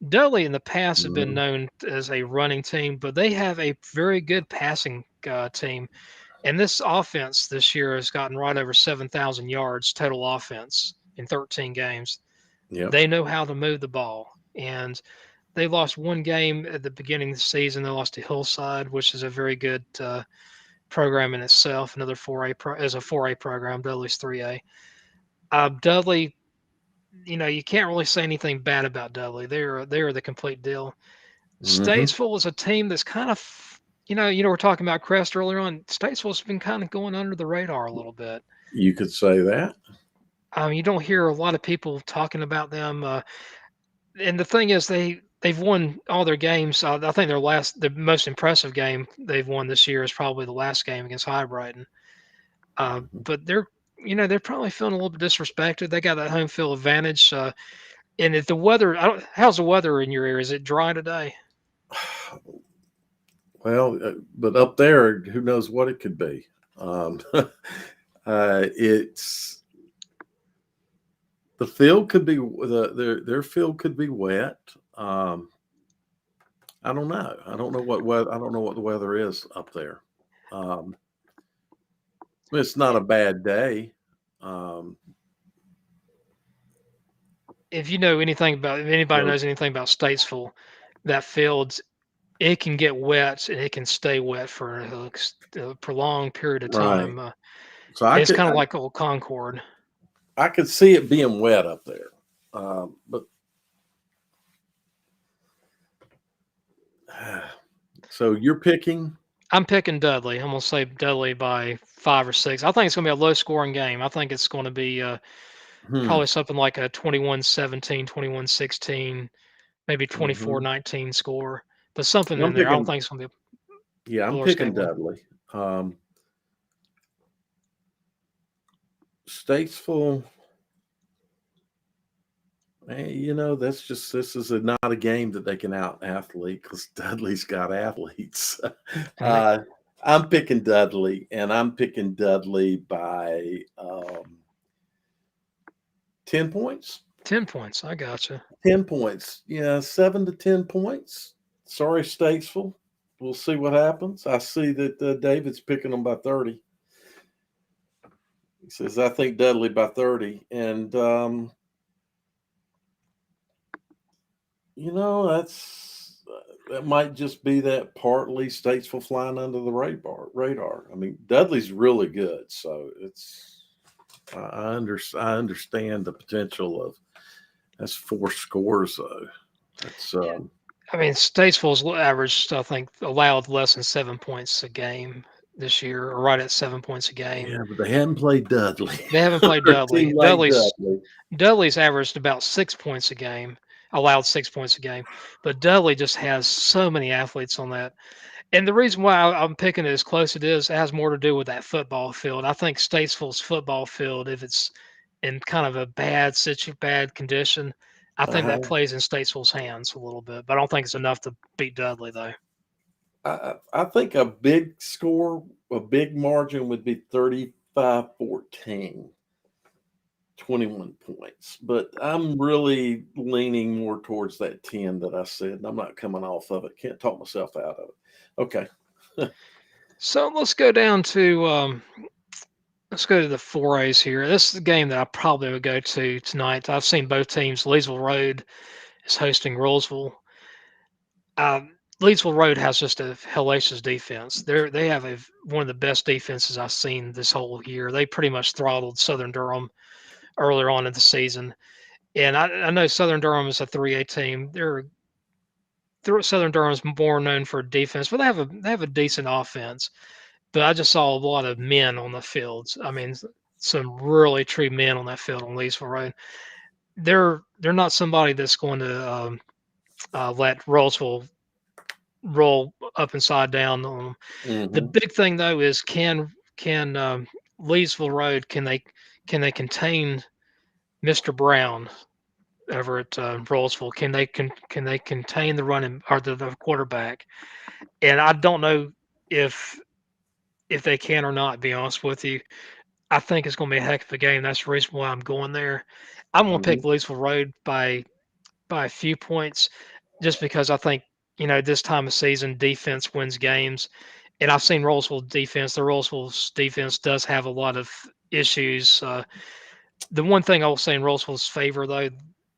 Dudley in the past have been Mhm. known as a running team, but they have a very good passing team. And this offense this year has gotten right over 7,000 yards total offense in 13 games. Yep. They know how to move the ball. And they lost one game at the beginning of the season. They lost to Hillside, which is a very good program in itself. Another 4A as a 4A program. Dudley's 3A. Dudley, you can't really say anything bad about Dudley. They're the complete deal. Hmm. Statesville is a team that's kind of, we're talking about Crest earlier on. Statesville's been kind of going under the radar a little bit. You could say that. You don't hear a lot of people talking about them. And the thing is, they've won all their games. I think the most impressive game they've won this year is probably the last game against High Brighton. Mhm. But they're probably feeling a little bit disrespected. They got that home field advantage. And if the weather, how's the weather in your area? Is it dry today? Well, but up there, who knows what it could be? It's the field could be their field could be wet. I don't know. I don't know what weather. I don't know what the weather is up there. Um, it's not a bad day. Um, If anybody so knows anything about Statesville, that field, it can get wet and it can stay wet for a prolonged period of right. time. So It's kind of like old Concord. I could see it being wet up there, but so you're picking. I'm picking Dudley. I'm going to say Dudley by 5 or 6. I think it's going to be a low scoring game. I think it's going to be Hmm. probably something like a 21-17, 21-16, maybe Hmm. 24-19 score, but something in I'm there. I don't picking. think it's going to be Yeah, a I'm lower picking scoring one. Dudley. Statesville. Hey, this is not a game that they can out athlete because Dudley's got athletes. And they, uh, I'm picking Dudley, and I'm picking Dudley by 10 points. 10 points. I gotcha. 10 points. Yeah, 7 to 10 points. Sorry, Statesville. We'll see what happens. I see that David's picking them by 30. He says, I think Dudley by 30. And, That might just be that partly Statesville flying under the radar. I mean, Dudley's really good, so I understand the potential of that's 4 scores though. That's I mean, Statesville's averaged, I think, allowed less than 7 points a game this year, or right at 7 points a game. yeah, but they hadn't played Dudley. They haven't played Or a team Dudley. like Dudley. Dudley's averaged about 6 points a game, allowed 6 points a game, but Dudley just has so many athletes on that. And the reason why I'm picking it as close it is, it has more to do with that football field. I think Statesville's football field, if it's in kind of a bad condition, I think that Uh-huh. plays in Statesville's hands a little bit. But I don't think it's enough to beat Dudley, though. I think a big score, a big margin would be 35-14. 21 points, but I'm really leaning more towards that 10 that I said, and I'm not coming off of it. Can't talk myself out of it. Okay. So let's go down to let's go to the 4As here. This is the game that I probably would go to tonight. I've seen both teams. Leesville Road is hosting Rolesville. Leesville Road has just a hellacious defense. They have one of the best defenses I've seen this whole year. They pretty much throttled Southern Durham earlier on in the season. And I know Southern Durham is a 3A team. Southern Durham's more known for defense, but they have a decent offense. But I just saw a lot of men on the fields. I mean, some really true men on that field on Leesville Road. They're not somebody that's going to let Roseville roll up and side down on them. The Mm-hmm. big thing though is can Leesville Road can they contain Mr. Brown over at Rolesville? Can they contain the running or the quarterback? And I don't know if they can or not. To be honest with you, I think it's going to be a heck of a game. That's the reason why I'm going there. I'm going to pick Mm-hmm. Leesville Road by a few points, just because I think this time of season defense wins games, and I've seen Rolesville defense. The Rolesville's defense does have a lot of issues. The one thing I will say in Rolesville's favor, though,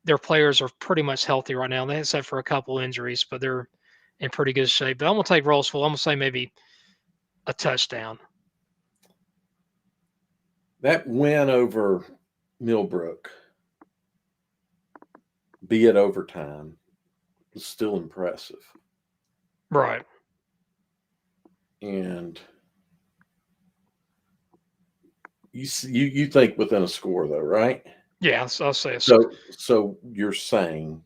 their players are pretty much healthy right now. They except for a couple injuries, but they're in pretty good shape. But I'm gonna take Rolesville. I'm gonna say maybe a touchdown. That win over Millbrook, be it overtime, was still impressive. Right. And you think within a score though, right? Yeah, I'll say a score. So you're saying,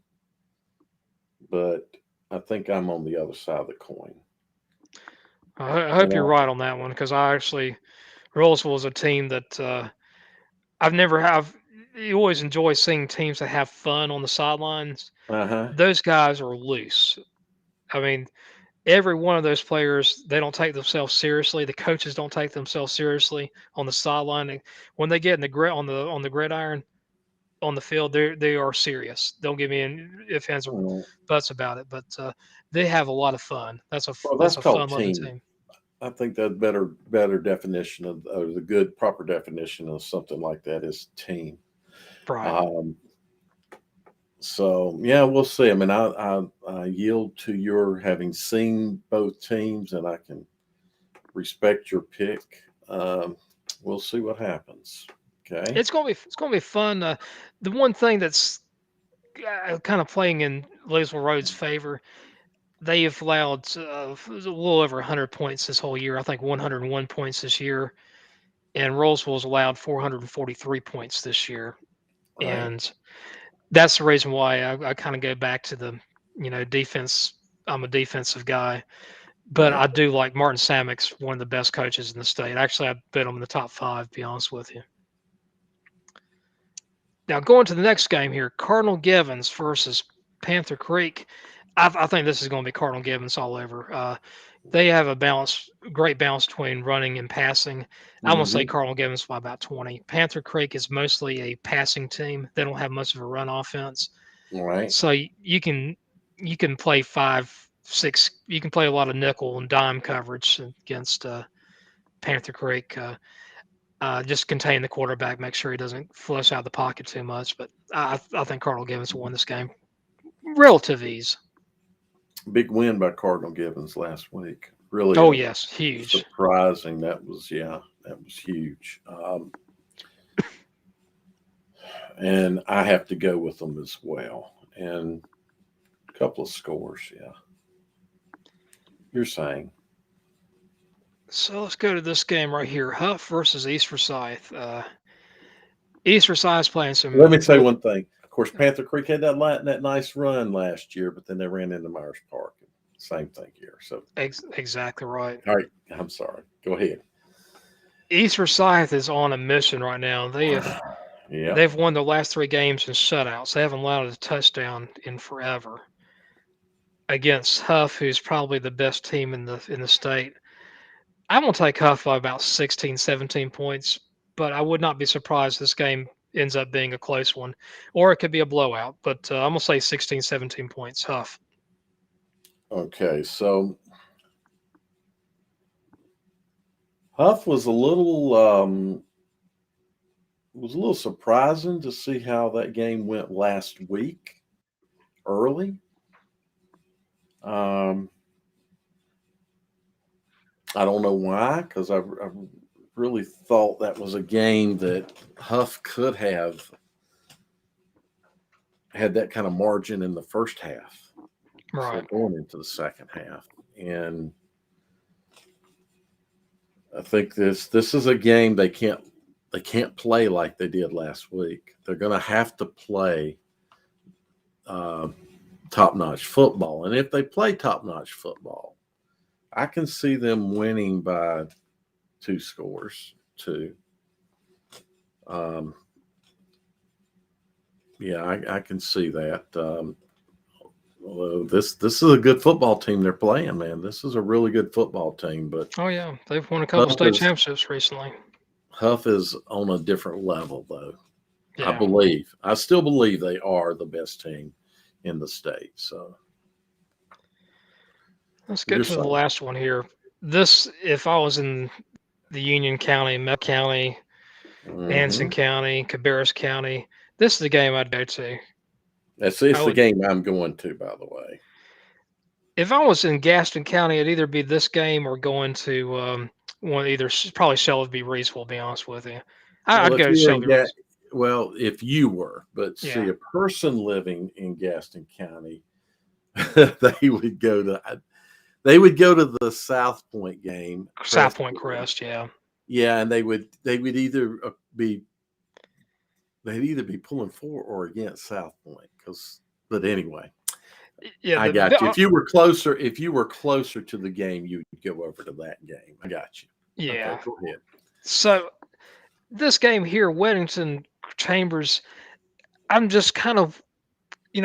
but I think I'm on the other side of the coin. I You hope you're know? right on that one, because I actually Rolesville is a team that I've never have. You always enjoy seeing teams that have fun on the sidelines. Uh-huh. Those guys are loose. I mean, every one of those players, they don't take themselves seriously. The coaches don't take themselves seriously on the sideline. When they get in the grid on the gridiron on the field, they are serious. Don't give me any if ands or Mm. buts about it. But they have a lot of fun. Well, That's that's a called fun loving team. team. I think that better definition of, or the good proper definition of something like that is team. Right. Um, so yeah, we'll see. I mean, I yield to your having seen both teams, and I can respect your pick. We'll see what happens. Okay. It's gonna be fun. The one thing that's kind of playing in Leesville Road's favor, they have allowed a little over 100 points this whole year. I think 101 points this year, and Roseville's allowed 443 points this year. Right. And that's the reason why I kind of go back to the defense. I'm a defensive guy, but Right. I do like Martin Samek's one of the best coaches in the state. Actually, I bet him in the top five. To be honest with you. Now going to the next game here, Cardinal Givens versus Panther Creek. I think this is going to be Cardinal Givens all over. They have great balance between running and passing. I'm going to say Mm-hmm. Cardinal Givens by about 20. Panther Creek is mostly a passing team. They don't have much of a run offense, All right. so you can play 5, 6. You can play a lot of nickel and dime coverage against Panther Creek. Just contain the quarterback, make sure he doesn't flush out the pocket too much. But I think Cardinal Givens will win this game relative ease. Big win by Cardinal Gibbons last week. Really Oh yes, huge. surprising. That was huge. And I have to go with them as well. And a couple of scores, yeah. You're saying. So let's go to this game right here: Huff versus East Forsyth. East Forsyth's playing Let some me say real. one thing. Of course, Panther Creek had that nice run last year, but then they ran into Myers Park. Same thing here. So, Exactly right. all right, I'm sorry. Go ahead. East Forsyth is on a mission right now. Yeah. They've won the last 3 games in shutouts. They haven't allowed a touchdown in forever against Huff, who's probably the best team in the state. I'm gonna take Huff by about 16, 17 points, but I would not be surprised this game ends up being a close one, or it could be a blowout. But I'm gonna say 16, 17 points, Huff. Okay. So Huff was a little surprising to see how that game went last week early. Um, I don't know why, because I really thought that was a game that Huff could have had that kind of margin in the first half before Right. going into the second half. And I think this is a game they can't play like they did last week. They're going to have to play uh, top-notch football. And if they play top-notch football, I can see them winning by 2 scores, 2. Um, yeah, I can see that. Although this is a good football team they're playing, man. This is a really good football team, but Oh yeah, they've won a couple Huff state is championships recently. Huff is on a different level, though. Yeah. I still believe they are the best team in the state. So Let's get you're to the saying, last one here. This, if I was in the Union County, Mack County, Anson mm-hmm. County, Cabarrus County, this is the game I'd go to. I It's the would, game I'm going to, by the way. if I was in Gaston County, it'd either be this game or going to one either probably Shelby Reesville. To be honest with you, Well, I'd if go to you're in Shelby Reesville. if you were, but see, Yeah, a person living in Gaston County, they would go to the South Point game, South Crest Point game. Crest. Yeah, Yeah, and they would either be they'd either be pulling for or against South Point but anyway, yeah. I got you. If you were closer to the game, you would go over to that game. I got you. Okay, Yeah. go ahead. So this game here, Weddington Chambers. I'm just kind of,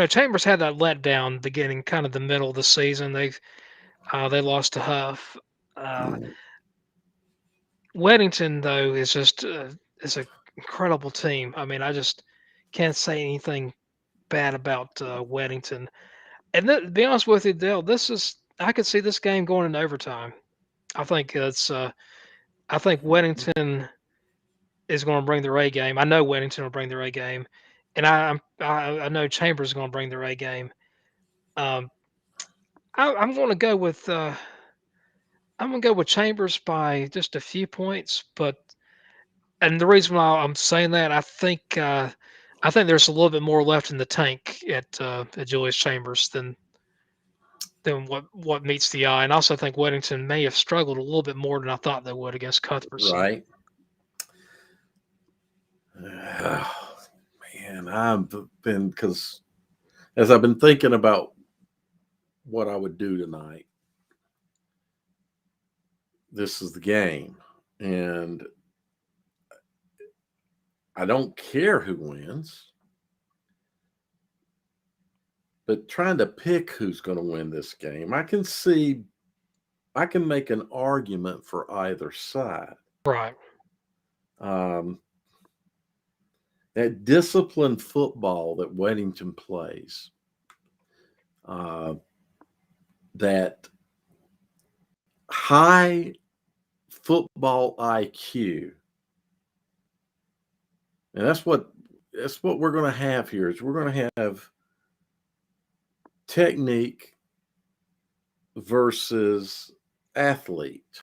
Chambers had that letdown beginning kind of the middle of the season. They lost to Huff. Uh, Weddington though is an incredible team. I mean, I just can't say anything bad about Weddington. And to be honest with you, Dale, I could see this game going into overtime. I think I think Weddington is going to bring their A game. I know Weddington will bring their A game, and I know Chambers is going to bring their A game. Um, I'm going to go with Chambers by just a few points, but and the reason why I'm saying that I think there's a little bit more left in the tank at Julius Chambers than what meets the eye, and I also think Weddington may have struggled a little bit more than I thought they would against Cuthbertson. Right. Oh, man, I've been because as I've been thinking about what I would do tonight, this is the game, and I don't care who wins, but trying to pick who's going to win this game, I can make an argument for either side. Right. Um, that disciplined football that Weddington plays, uh, that high football IQ, and that's what we're going to have here. Is we're going to have technique versus athlete.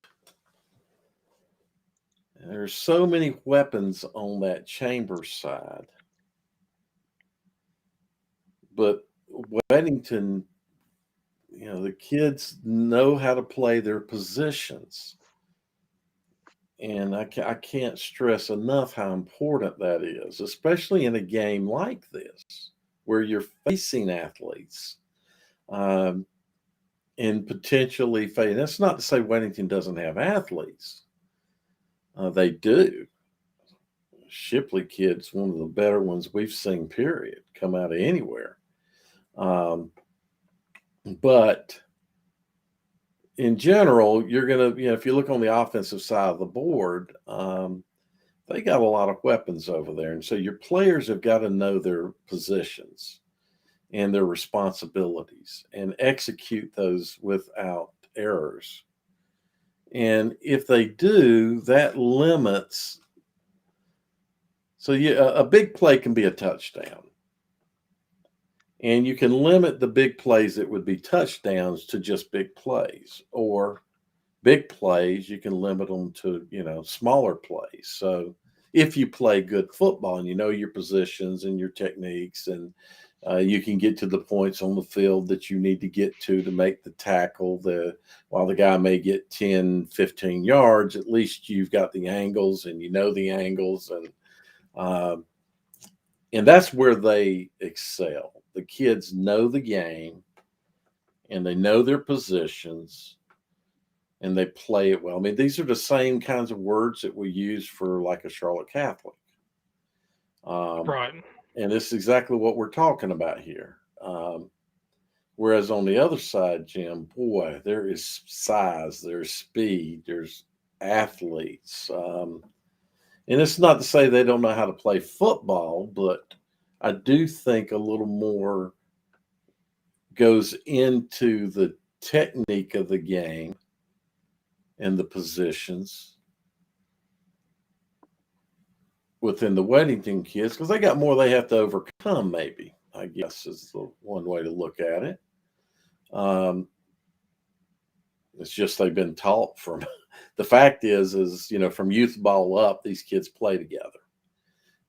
There's so many weapons on that Chambers side, but Weddington, the kids know how to play their positions. And I can't stress enough how important that is, especially in a game like this, where you're facing athletes um, and potentially facing. That's not to say Weddington doesn't have athletes. They do. Shipley kid's one of the better ones we've seen, period, come out of anywhere. But in general, you're going to, if you look on the offensive side of the board, they got a lot of weapons over there. And so your players have got to know their positions and their responsibilities and execute those without errors. And if they do, that limits. So a big play can be a touchdown. And you can limit the big plays that would be touchdowns to just big plays, or big plays, you can limit them to, smaller plays. So if you play good football and you know your positions and your techniques, and you can get to the points on the field that you need to get to make the tackle, while the guy may get 10, 15 yards, at least you've got the angles and you know the angles. And that's where they excel. The kids know the game and they know their positions and they play it well. I mean, these are the same kinds of words that we use for like a Charlotte Catholic. Right. And this is exactly what we're talking about here. Whereas on the other side, Jim, boy, there is size, there's speed, there's athletes. And it's not to say they don't know how to play football, but I do think a little more goes into the technique of the game and the positions within the Weddington kids, because they got more they have to overcome, maybe, I guess is the one way to look at it. It's just they've been taught from the fact is from youth ball up, these kids play together.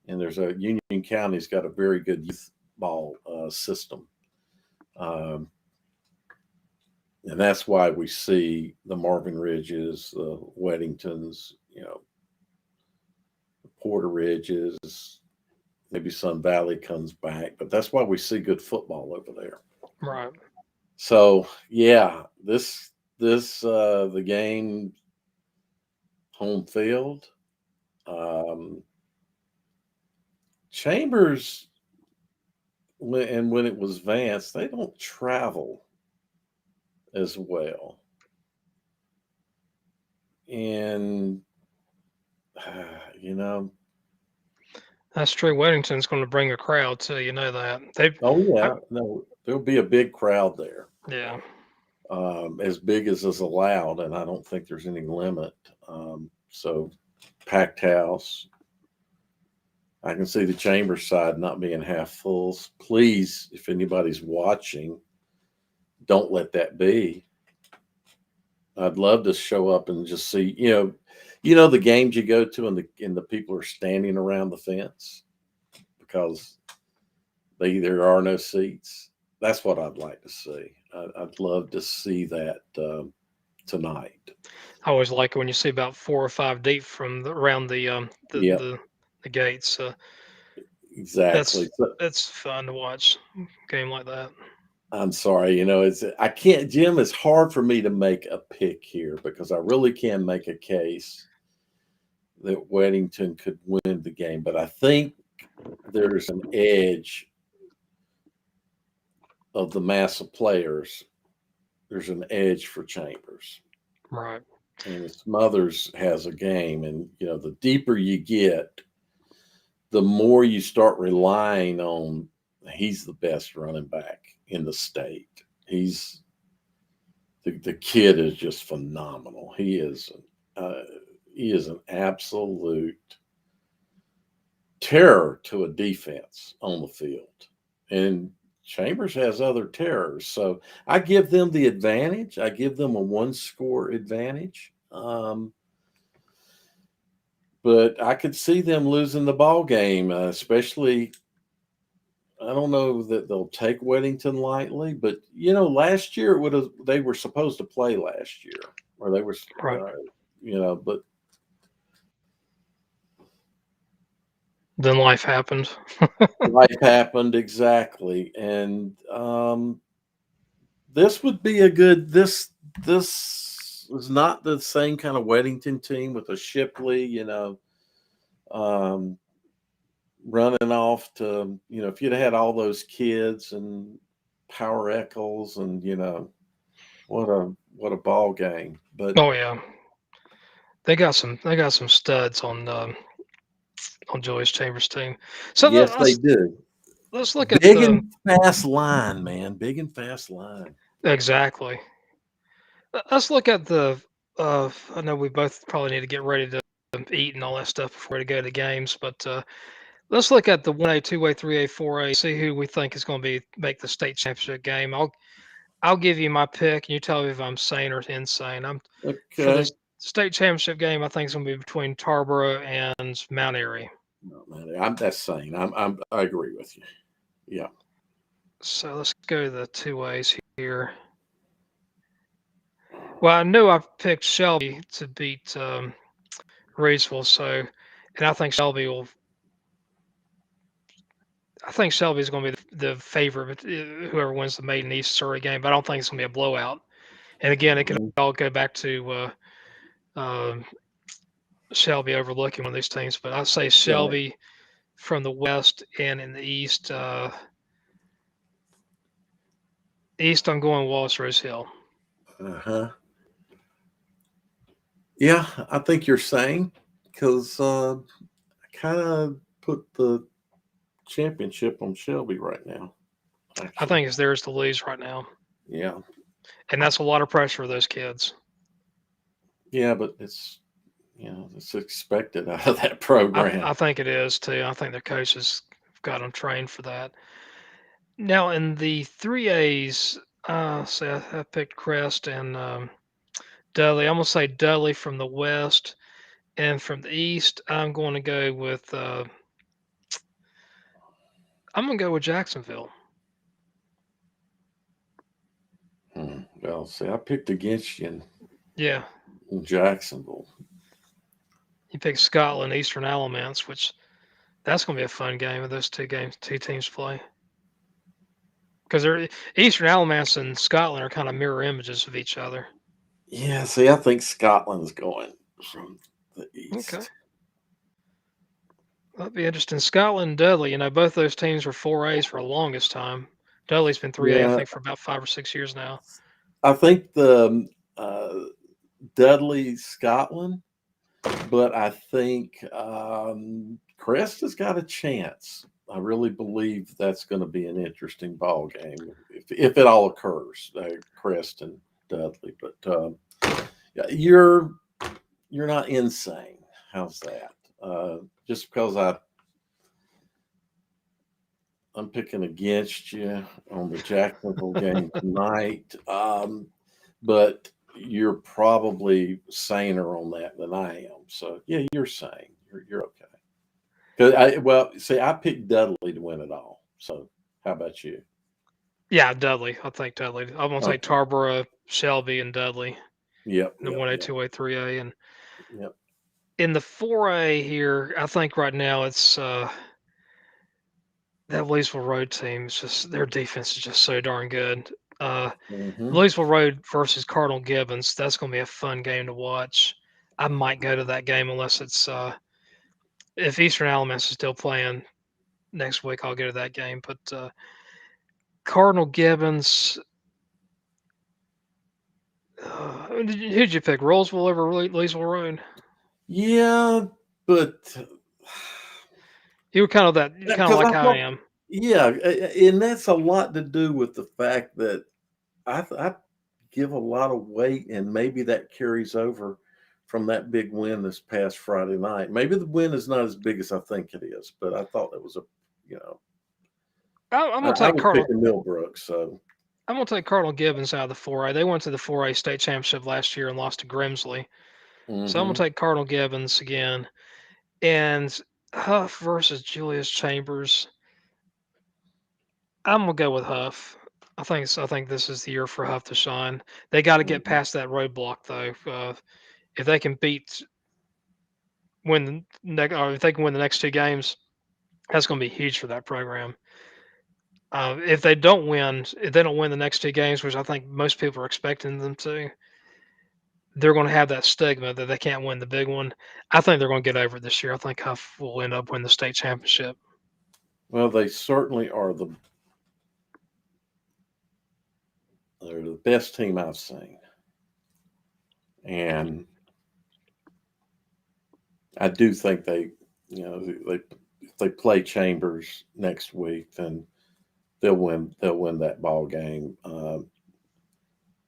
And there's Union County's got a very good youth ball system. And that's why we see the Marvin Ridges, the Weddingtons, the Porter Ridges, maybe Sun Valley comes back, but that's why we see good football over there. Right. So yeah, the game home field. Chambers, when it was Vance, they don't travel as well. And, That's true. Weddington's going to bring a crowd too. You know that. oh, yeah, no, there'll be a big crowd there. Yeah. As big as is allowed, and I don't think there's any limit. So, packed house. I can see the Chambers side not being half full. Please, if anybody's watching, don't let that be. I'd love to show up and just see, the games you go to and the people are standing around the fence because there are no seats. That's what I'd like to see. I'd love to see that tonight. I always like it when you see about 4 or 5 deep from around Yeah, the gates. exactly. That's fun to watch a game like that. I'm sorry, I can't, Jim, it's hard for me to make a pick here because I really can make a case that Weddington could win the game, but I think there's an edge of the mass of players. There's an edge for Chambers. Right. And Smothers has a game, and the deeper you get, the more you start relying on he's the best running back in the state. He's the kid is just phenomenal. He is an absolute terror to a defense on the field. And Chambers has other terrors, so I give them the advantage. I give them a 1-score advantage. But I could see them losing the ball game, especially. I don't know that they'll take Weddington lightly, but last year they were supposed to play last year, or they were, Right. but Then life happened. life happened exactly, and this would be a good this. This is not the same kind of Weddington team with a Shipley, um, running off to, if you'd had all those kids and Power Eccles and, what a ball game. But Oh yeah, they got some studs on Julius Chambers' team. So yes, they do. let's look at Big the and fast line, man. Big and fast line. exactly. Let's look at the. I know we both probably need to get ready to eat and all that stuff before we go to games, but let's look at the 1A, 2A, 3A, 4A. See who we think is going to make the state championship game. I'll give you my pick, and you tell me if I'm sane or insane. I'm for Okay. this state championship game. I think it's going to be between Tarboro and Mount Airy. No, man, that's sane. I agree with you. Yeah. So let's go to the 2As here. Well, I knew I picked Shelby to beat Reedsville, and I think Shelby will. I think Shelby's going to be the favorite, but whoever wins the Maiden East Surrey game. But I don't think it's going to be a blowout. And again, it could Mhm. all go back to um Shelby overlooking one of these teams. But I say Right. Shelby from the west, and in the east, east I'm going Wallace Rose Hill. Uh-huh. Yeah, I think you're sane because I kind of put the championship on Shelby right now, I actually. think it's theirs to lose right now, Yeah. and that's a lot of pressure for those kids. Yeah, but it's expected out of that I program. think it is too. I think their coaches got them trained for that. Now in the 3As, say I picked Crest and Dudley. I'm gonna say Dudley from the west, and from the east, I'm gonna go with Jacksonville. Well, see, I picked against you Yeah, in Jacksonville. you picked Scotland, Eastern Alamance, which that's gonna be a fun game if those two teams play. Because they're Eastern Alamance and Scotland are kind of mirror images of each other. Yeah, see, I think Scotland's going from the Okay, east. that'd be interesting. Scotland and Dudley, both those teams were 4As for the longest time. Dudley's been 3A, I Yeah, think, for about 5 or 6 years now. I think the uh, Dudley Scotland, but I think Crest has got a chance. I really believe that's going to be an interesting ball game if it all occurs. Crest and Dudley, but yeah, you're not insane. How's that? Just because I'm picking against you on the Jacksonville game tonight, but you're probably saner on that than I am. So yeah, you're sane. You're okay. I picked Dudley to win it all. So how about you? Yeah, Dudley. I think Dudley. I'm gonna take Okay. Tarboro, Shelby, and Dudley Yep. in the Yep. 1A, Yep. 2A, 3A, and Yep. in the 4A here, I think right now it's that Louisville Road team. It's just their defense is just so darn good. Uh, Hmm. Louisville Road versus Cardinal Gibbons. That's going to be a fun game to watch. I might go to that game unless it's if Eastern Alamance is still playing next week. I'll go to that game. But Cardinal Gibbons. Who'd you pick? Rollsville over Louisville Road? Yeah, but You were kind of because like I how I thought, am. yeah, and that's a lot to do with the fact that I give a lot of weight, and maybe that carries over from that big win this past Friday night. Maybe the win is not as big as I think it is, but I thought it was you know, I'm gonna I take was Cardinal. picking Millbrook, so I'm gonna take Cardinal Gibbons out of the 4A. They went to the 4A state championship last year and lost to Grimsley. So I'm gonna hmm take Cardinal Gibbons again. And Huff versus Julius Chambers. I'm gonna go with Huff. I think this is the year for Huff to shine. They got to get hmm past that roadblock though. If they can or if they can win the next two games, that's going to be huge for that program. If they don't win the next two games, which I think most people are expecting them to, they're going to have that stigma that they can't win the big one. I think they're going to get over it this year. I think Huff will end up winning the state championship. well, they certainly are they're the best team I've seen, and I do think they if they play Chambers next week, then they'll win. They'll win that ball game.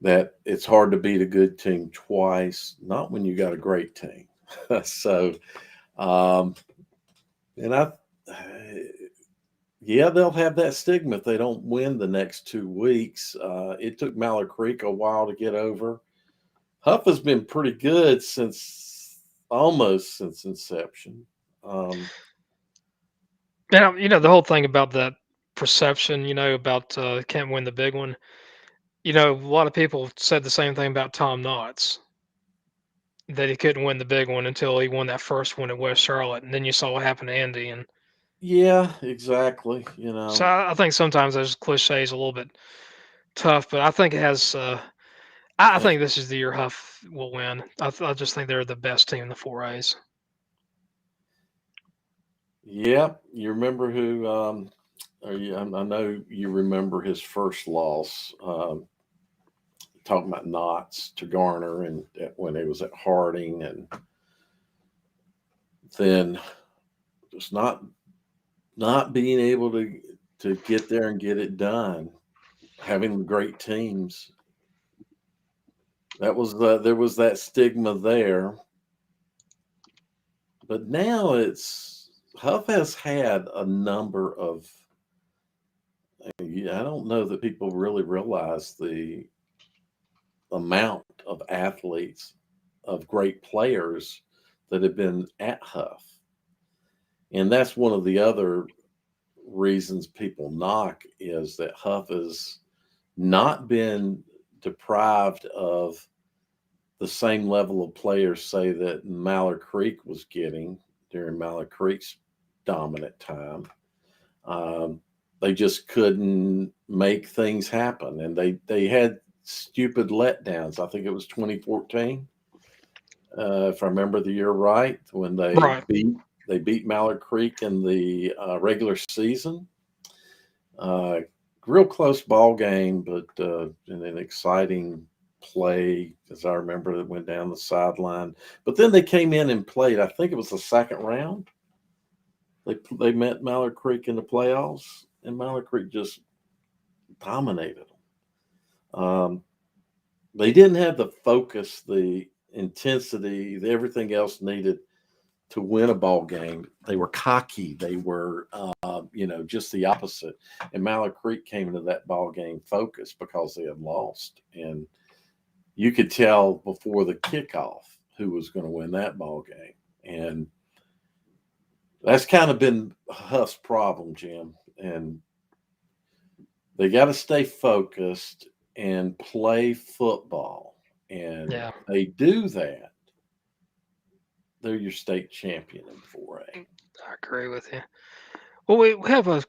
That it's hard to beat a good team twice, not when you got a great team. So, um, and yeah, they'll have that stigma if they don't win the next 2 weeks. It took Mallard Creek a while to get over. Huff has been pretty good almost since inception. Um, And the whole thing about that perception, about can't win the big one. A lot of people said the same thing about Tom Knotts, that he couldn't win the big one until he won that first one at West Charlotte, and then you saw what happened to Indy. And yeah, exactly. so I think sometimes those cliches a little bit tough, but I think it has. I Uh, think this is the year Huff will win. I just think they're the best team in the 4As. yeah, you remember who? I know you remember his first loss. Talking about Knots to Garner, and when he was at Harding, and then just not being able to get there and get it done. Having great teams, there was that stigma there, but now it's Huff has had a number of. I don't know that people really realize the amount of athletes, of great players that have been at Huff. And that's one of the other reasons people knock is that Huff has not been deprived of the same level of players, say, that Mallard Creek was getting during Mallard Creek's dominant time. Um, they just couldn't make things happen, and they had stupid letdowns. I think it was 2014, if I remember the year right, when Right. they beat Mallard Creek in the regular season. Uh, Real close ball game, but in an exciting play, as I remember, it went down the sideline. But then they came in and played. I think it was the second round. They met Mallard Creek in the playoffs, and Mallard Creek just dominated them. They didn't have the focus, the intensity, everything else needed to win a ball game. They were cocky. They were, just the opposite. And Mallard Creek came into that ball game focused because they had lost, and you could tell before the kickoff who was going to win that ball game. And that's kind of been Huff's problem, Jim. And they got to stay focused and play football. And Yeah. they do that. They're your state champion in 4A. I agree with you. Well, we have a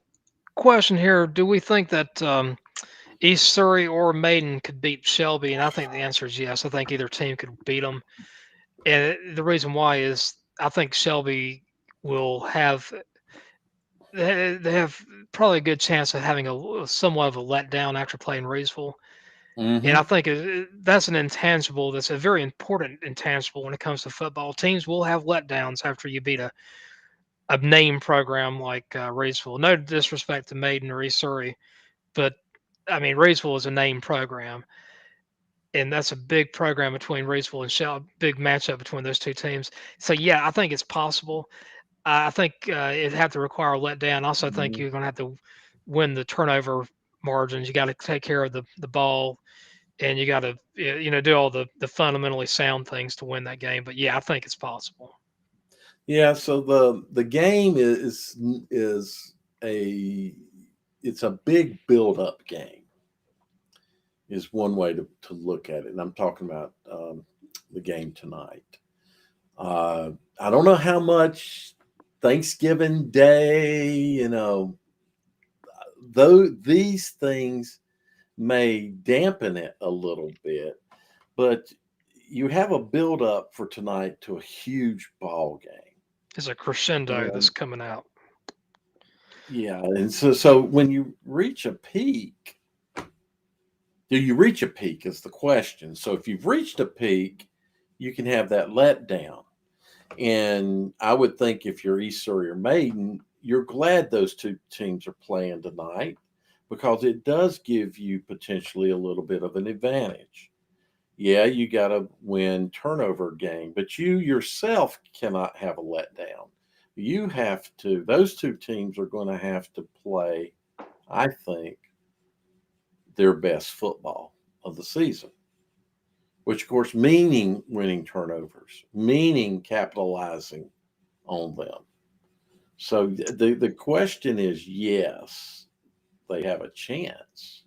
question here. Do we think that East Surrey or Maiden could beat Shelby? And I think the answer is yes. I think either team could beat them. And the reason why is I think Shelby will have they have probably a good chance of having somewhat of a letdown after playing Reedsville. And I Mm-hmm. think that's an intangible. That's a very important intangible when it comes to football. Teams will have letdowns after you beat a name program like Reedsville. No disrespect to Maiden or East Surrey, but I mean Reedsville is a name program, and that's a big program between Reedsville and Shell. Big matchup between those two teams. So yeah, I think it's possible. I think it'd have to require a letdown. Also, think you're going to have to win the turnover margins. You got to take care of the ball, and you got to do all the fundamentally sound things to win that game. But yeah, I think it's possible. Yeah, so the game is a it's a big build up game is one way to look at it. And I'm talking about the game tonight. I don't know how much Thanksgiving Day, though these things may dampen it a little bit, but you have a build up for tonight to a huge ball game. It's a crescendo that's coming out. Yeah, and so when you reach a peak, do you reach a peak is the question. So if you've reached a peak, you can have that letdown. And I would think if you're East Surrey or Maiden, you're glad those two teams are playing tonight because it does give you potentially a little bit of an advantage. Yeah, you got to win turnover game, but you yourself cannot have a letdown. You have to, those two teams are going to have to play, I think, their best football of the season, which, of course, meaning winning turnovers, meaning capitalizing on them. So the question is yes, they have a chance,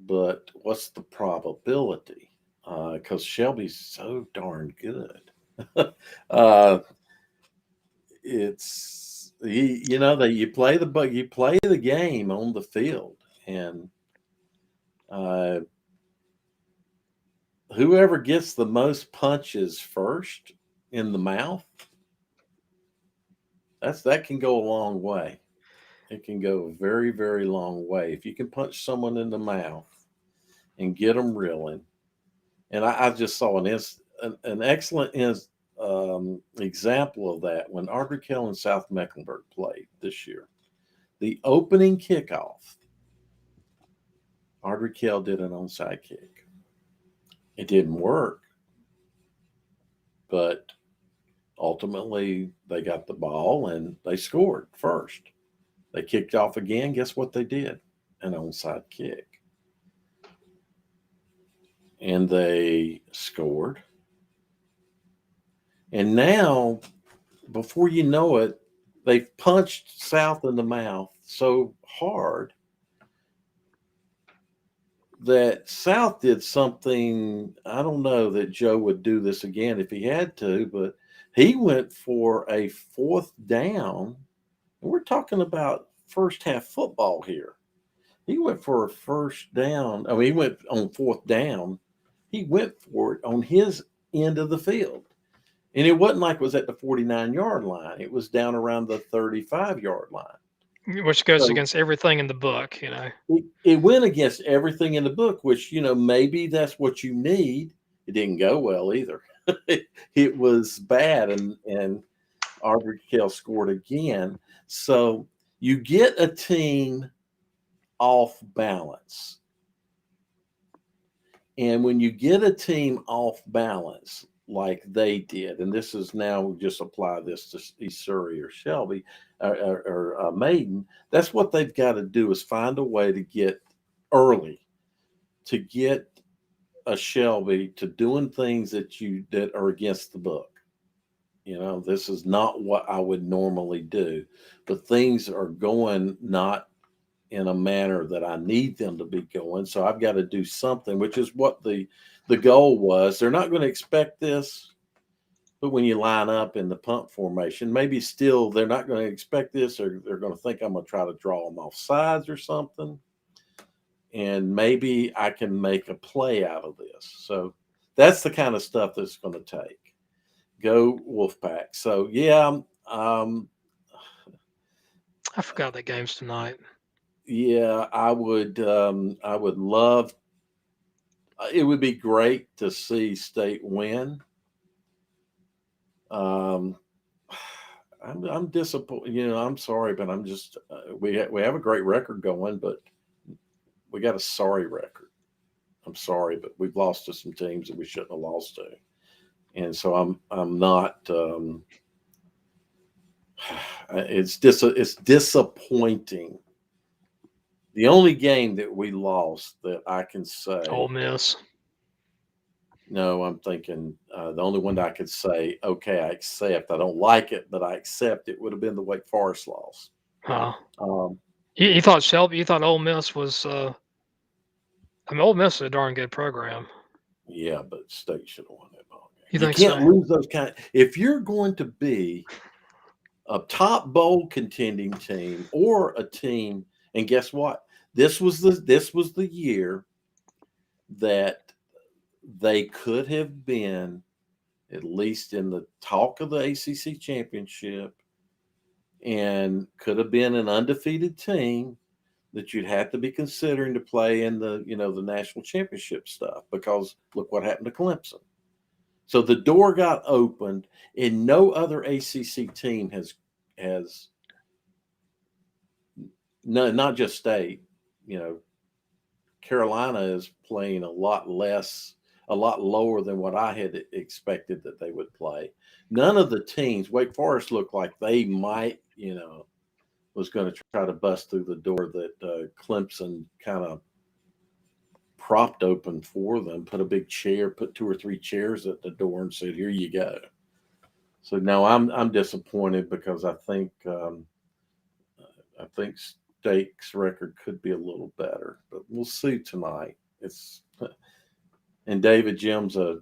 but what's the probability? Because Shelby's so darn good. uh, it's that you play the game on the field, and uh, whoever gets the most punches first in the mouth, that can go a long way. It can go a very, very long way if you can punch someone in the mouth and get them reeling. And I just saw an excellent example of that when Ardrey and South Mecklenburg played this year. The opening kickoff, Ardrey did an onside kick. It didn't work, but ultimately they got the ball and they scored first. They kicked off again. Guess what they did? An onside kick. And they scored. And now, before you know it, they've punched South in the mouth so hard that South did something. I don't know that Joe would do this again if he had to, but he went for a fourth down. And we're talking about first half football here. He went for a first down. I mean, he went on fourth down. He went for it on his end of the field. And it wasn't like it was at the 49-yard line. It was down around the 35-yard line. Which goes So against everything in the book. it went against everything in the book, which, maybe that's what you need. It didn't go well either. It was bad, and Ardrey scored again. So you get a team off balance. And when you get a team off balance, like they did, and this is now we just apply this to East Surrey or Shelby or Maiden, that's what they've got to do is find a way to get early, to get a Shelby to doing things that are against the book. This is not what I would normally do, but things are going not in a manner that I need them to be going. So I've got to do something, which is what the goal was. They're not going to expect this, but when you line up in the punt formation, maybe still they're not going to expect this, or they're going to think I'm going to try to draw them off sides or something. And maybe I can make a play out of this. So that's the kind of stuff that's going to take. Go Wolfpack. So yeah, I forgot that game's tonight. yeah, I would love. It would be great to see State win. I'm disappointed. I'm sorry, but I'm just we have a great record going, but we got a sorry record. I'm sorry, but we've lost to some teams that we shouldn't have lost to, and so I'm not. It's disappointing The only game that we lost that I can Ole say, Miss. no, I'm thinking the only one that I could say, okay, I accept. I don't like it, but I accept it would have been the Wake Forest loss. Huh. Um, You thought Shelby? You thought Ole Miss was? I mean, Ole Miss is a darn good program. yeah, but State should have won that ball game. You You think can't so? lose those kind. If you're going to be a top bowl contending team or a team, and guess what? This was the year that they could have been at least in the talk of the ACC championship and could have been an undefeated team that you'd have to be considering to play in the national championship stuff because look what happened to Clemson. So the door got opened, and no other ACC team has no, not just State. You know, Carolina is playing a lot lower than what I had expected that they would play. None of the teams, Wake Forest looked like they might, was going to try to bust through the door that Clemson kind of propped open for them, put a big chair, put two or three chairs at the door and said, here you go. So no, I'm disappointed because I think State's record could be a little better, but we'll see tonight. It's and David Jim's a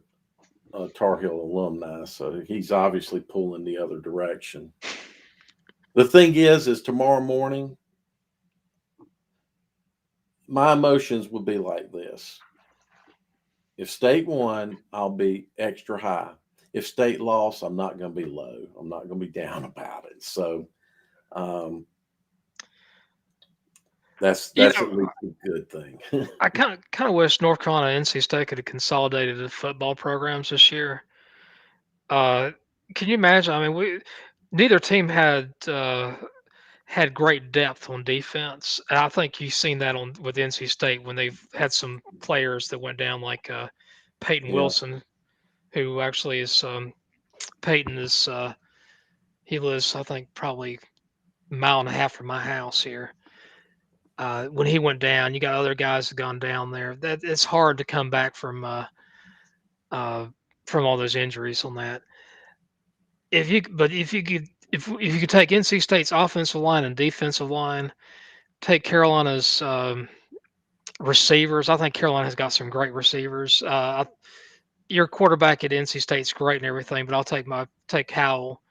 Tar Heel alumni, so he's obviously pulling the other direction. The thing is tomorrow morning, my emotions will be like this. If State won, I'll be extra high. If State lost, I'm not going to be low. I'm not going to be down about it. So um, that's You that's at know, least a good thing. I kind of wish North Carolina and NC State could have consolidated the football programs this year. Uh, can you imagine? I mean, we neither team had great depth on defense. And I think you've seen that on with NC State when they've had some players that went down, like Peyton Yeah, Wilson, who actually is Peyton is he lives, I think, probably a mile and a half from my house here. When he went down, you got other guys that gone down there. That it's hard to come back uh, from all those injuries on that. If you could take NC State's offensive line and defensive line, take Carolina's receivers. I think Carolina has got some great receivers. Your quarterback at NC State's great and everything, but I'll take Howell.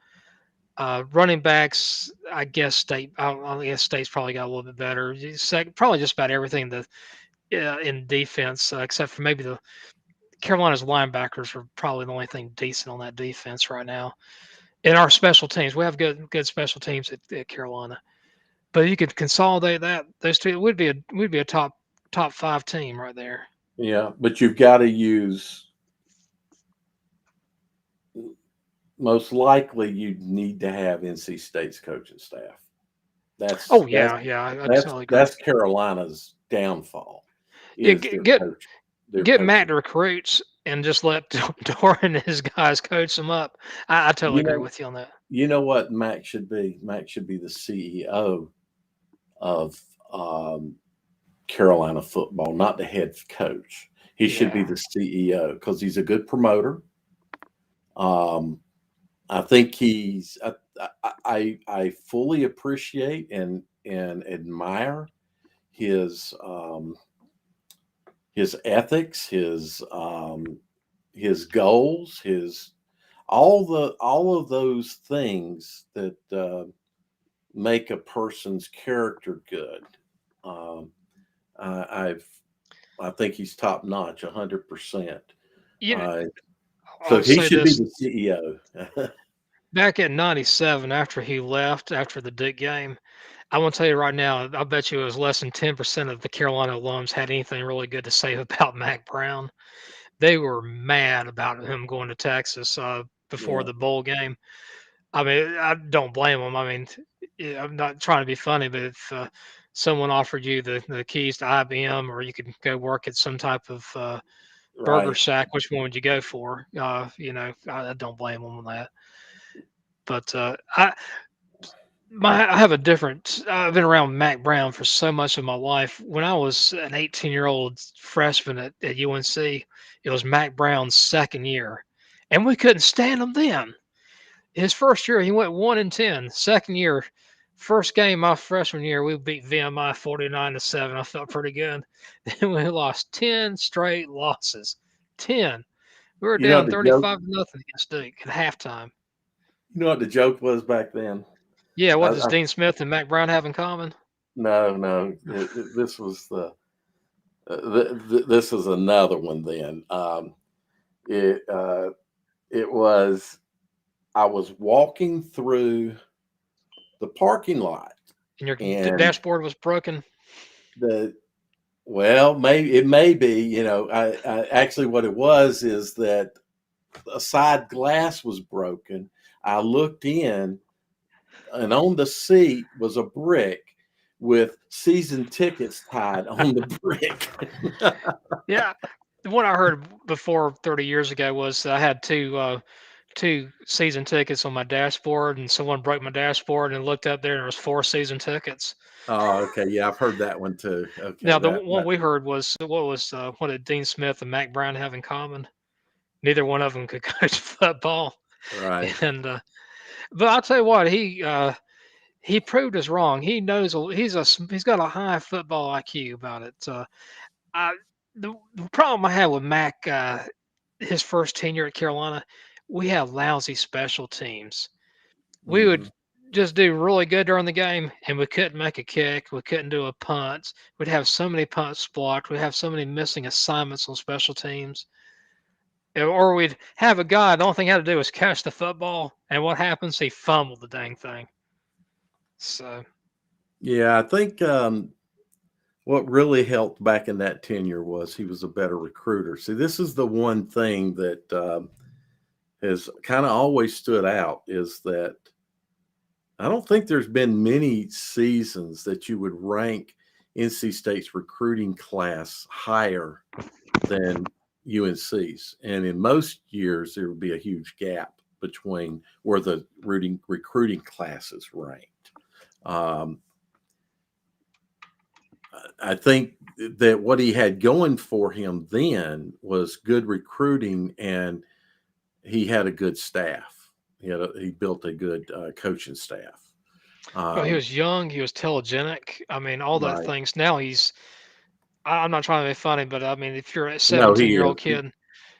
Running backs, I guess I guess State's probably got a little bit better. Probably just about everything in defense, except for maybe the Carolina's linebackers are probably the only thing decent on that defense right now. In our special teams, we have good special teams at Carolina. But you could consolidate those two. It would be a top five team right there. yeah, but you've got to use. Most likely, you need to have NC State's coaching staff. That's Oh that's yeah, yeah, I that's totally agree. that's Carolina's downfall Yeah, is get their get, coach, their get Matt coaching. to recruits and just let Doran and his guys coach them up. I totally You agree know, with you on that. you know what Mac should be. Mac should be the CEO of Carolina football, not the head coach. He should be Yeah, the CEO because he's a good promoter. Um, I think I fully appreciate and admire his his ethics, his goals, his all of those things that make a person's character good. Um, I, I've I think he's top notch, 100%. you know, Uh, so I'll he say should be this: the CEO. back in '97, after he left after the Duke game, I want to tell you right now, I bet you it was less than 10% of the Carolina alums had anything really good to say about Mack Brown. They were mad about him going to Texas before Yeah, the bowl game. I mean, I don't blame them. I mean, yeah, I'm not trying to be funny, but if someone offered you the keys to IBM, or you could go work at some type of burger right. shack, which one would you go for? I don't blame them on that. But I have a different. I've been around Mack Brown for so much of my life. When I was an 18-year-old freshman at UNC, it was Mack Brown's second year, and we couldn't stand him then. His first year, he went 1-10. Second year, first game my freshman year, we beat VMI 49-7. I felt pretty good. Then we lost 10 straight losses. 10. We were You know down the joke. 35-0 against Duke at halftime. You know what the joke was back then. Yeah, what does I Dean Smith and Mack Brown have in common? no, no. This was this is another one. Then it it was I was walking through the parking lot, And your and dashboard was broken. the well, maybe it may be. I actually what it was is that a side glass was broken. I looked in, and on the seat was a brick with season tickets tied on the brick. Yeah, the one I heard before 30 years ago was I had two season tickets on my dashboard, and someone broke my dashboard and looked up there, and there was four season tickets. Oh, okay, yeah, I've heard that one too. Okay, Now the one that we heard was what did Dean Smith and Mack Brown have in common? Neither one of them could coach football, right. and but I'll tell you what, he proved us wrong. He knows he's got a high football IQ about it. I, the problem I had with Mac, his first tenure at Carolina, we had lousy special teams. We Mhm. would just do really good during the game, and we couldn't make a kick. We couldn't do a punt. We'd have so many punts blocked. We'd have so many missing assignments on special teams. Or we'd have a guy, the only thing he had to do was catch the football, and what happens? He fumbled the dang thing. So, Yeah, I think what really helped back in that tenure was he was a better recruiter. See, this is the one thing that has kind of always stood out is that I don't think there's been many seasons that you would rank NC State's recruiting class higher than UNC's. And in most years, there would be a huge gap between where the recruiting classes ranked. Um, I think that what he had going for him then was good recruiting, and he had a good staff. He built a good coaching staff. well, he Um, was young. He was telegenic. I mean, all those right. things. Now I'm not trying to be funny, but I mean, if you're a No, he 17-year-old is. kid,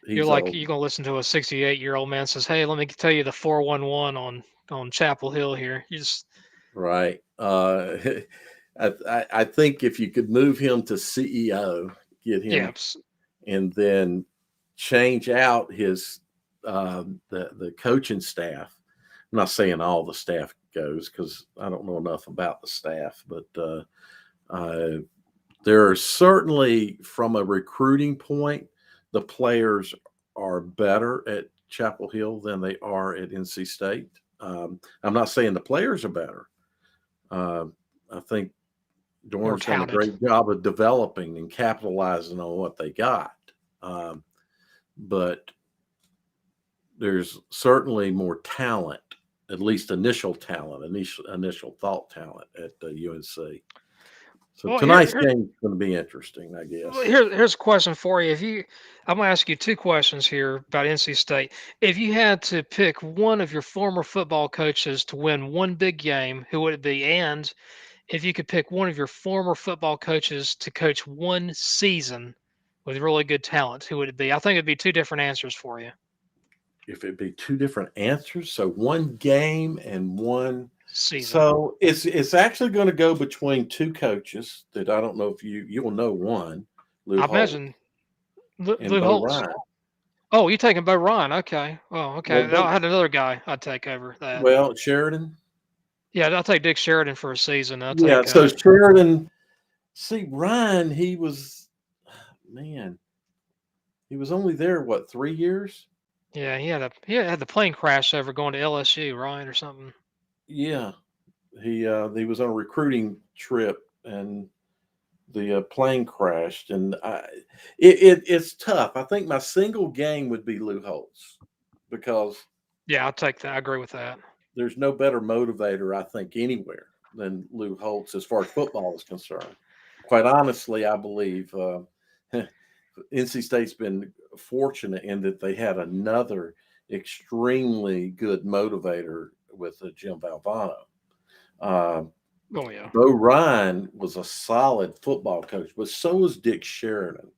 you're He's like old. you're gonna listen to a 68-year-old man says, "Hey, let me tell you the 411 on Chapel Hill here." You just Right. I think if you could move him to CEO, get yeah, him, and then change out his the coaching staff. I'm not saying all the staff goes because I don't know enough about the staff, but uh, there are certainly from a recruiting point, the players are better at Chapel Hill than they are at NC State. I'm not saying the players are better. Uh, I think more Dorn's done a touted. great job of developing and capitalizing on what they got. Um, but there's certainly more talent, at least initial talent, initial thought talent at UNC. So Well, tonight's game is going to be interesting, I guess. here's a question for you. If you, I'm gonna ask you two questions here about NC State. If you had to pick one of your former football coaches to win one big game, who would it be? And if you could pick one of your former football coaches to coach one season with really good talent, who would it be? I think it'd be two different answers for you. If it'd be two different answers, so one game and one. Season. So it's actually going to go between two coaches that I don't know if you'll know one, Lou I Holt imagine and Lou Bo Holtz. Ryan. Oh, you taking Bo Ryan? Okay. Oh, Well, okay. I Bo, had another guy I'd take over that. well, Sheridan. Yeah, I'll take Dick Sheridan for a season. I'll Yeah, take so Sheridan. See, Ryan, he was man. He was only there what 3 years? yeah, he had the plane crash over going to LSU, right, or something. Yeah, he was on a recruiting trip and the plane crashed, and it's tough. I think my single game would be Lou Holtz because Yeah, I'll take that. I agree with that. there's no better motivator, I think, anywhere than Lou Holtz as far as football is concerned. Quite honestly, I believe NC State's been fortunate in that they had another extremely good motivator with Jim Valvano. Uh, Oh yeah. Bo Ryan was a solid football coach, but so was Dick Sheridan.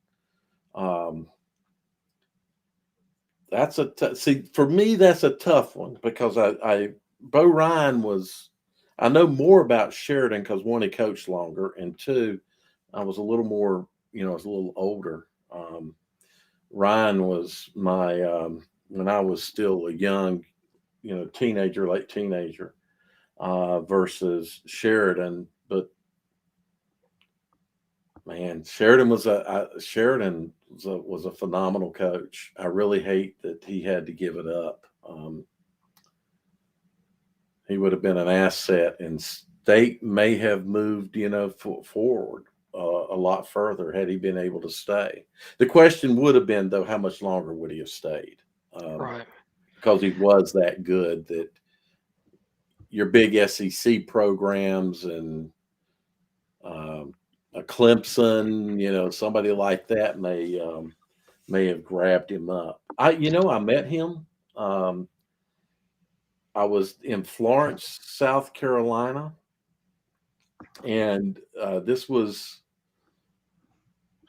Um, that's see for me. That's a tough one because I Bo Ryan was. I know more about Sheridan because one, he coached longer, and two, I was a little more. I was a little older. Ryan was my when I was still a young, teenager, late teenager, versus Sheridan. But man, Sheridan was a phenomenal coach. I really hate that he had to give it up. He would have been an asset, and State may have moved, forward a lot further had he been able to stay. The question would have been, though, how much longer would he have stayed? Right. Because he was that good that your big SEC programs and a Clemson, somebody like that may have grabbed him up. I met him. I was in Florence, South Carolina, and this was,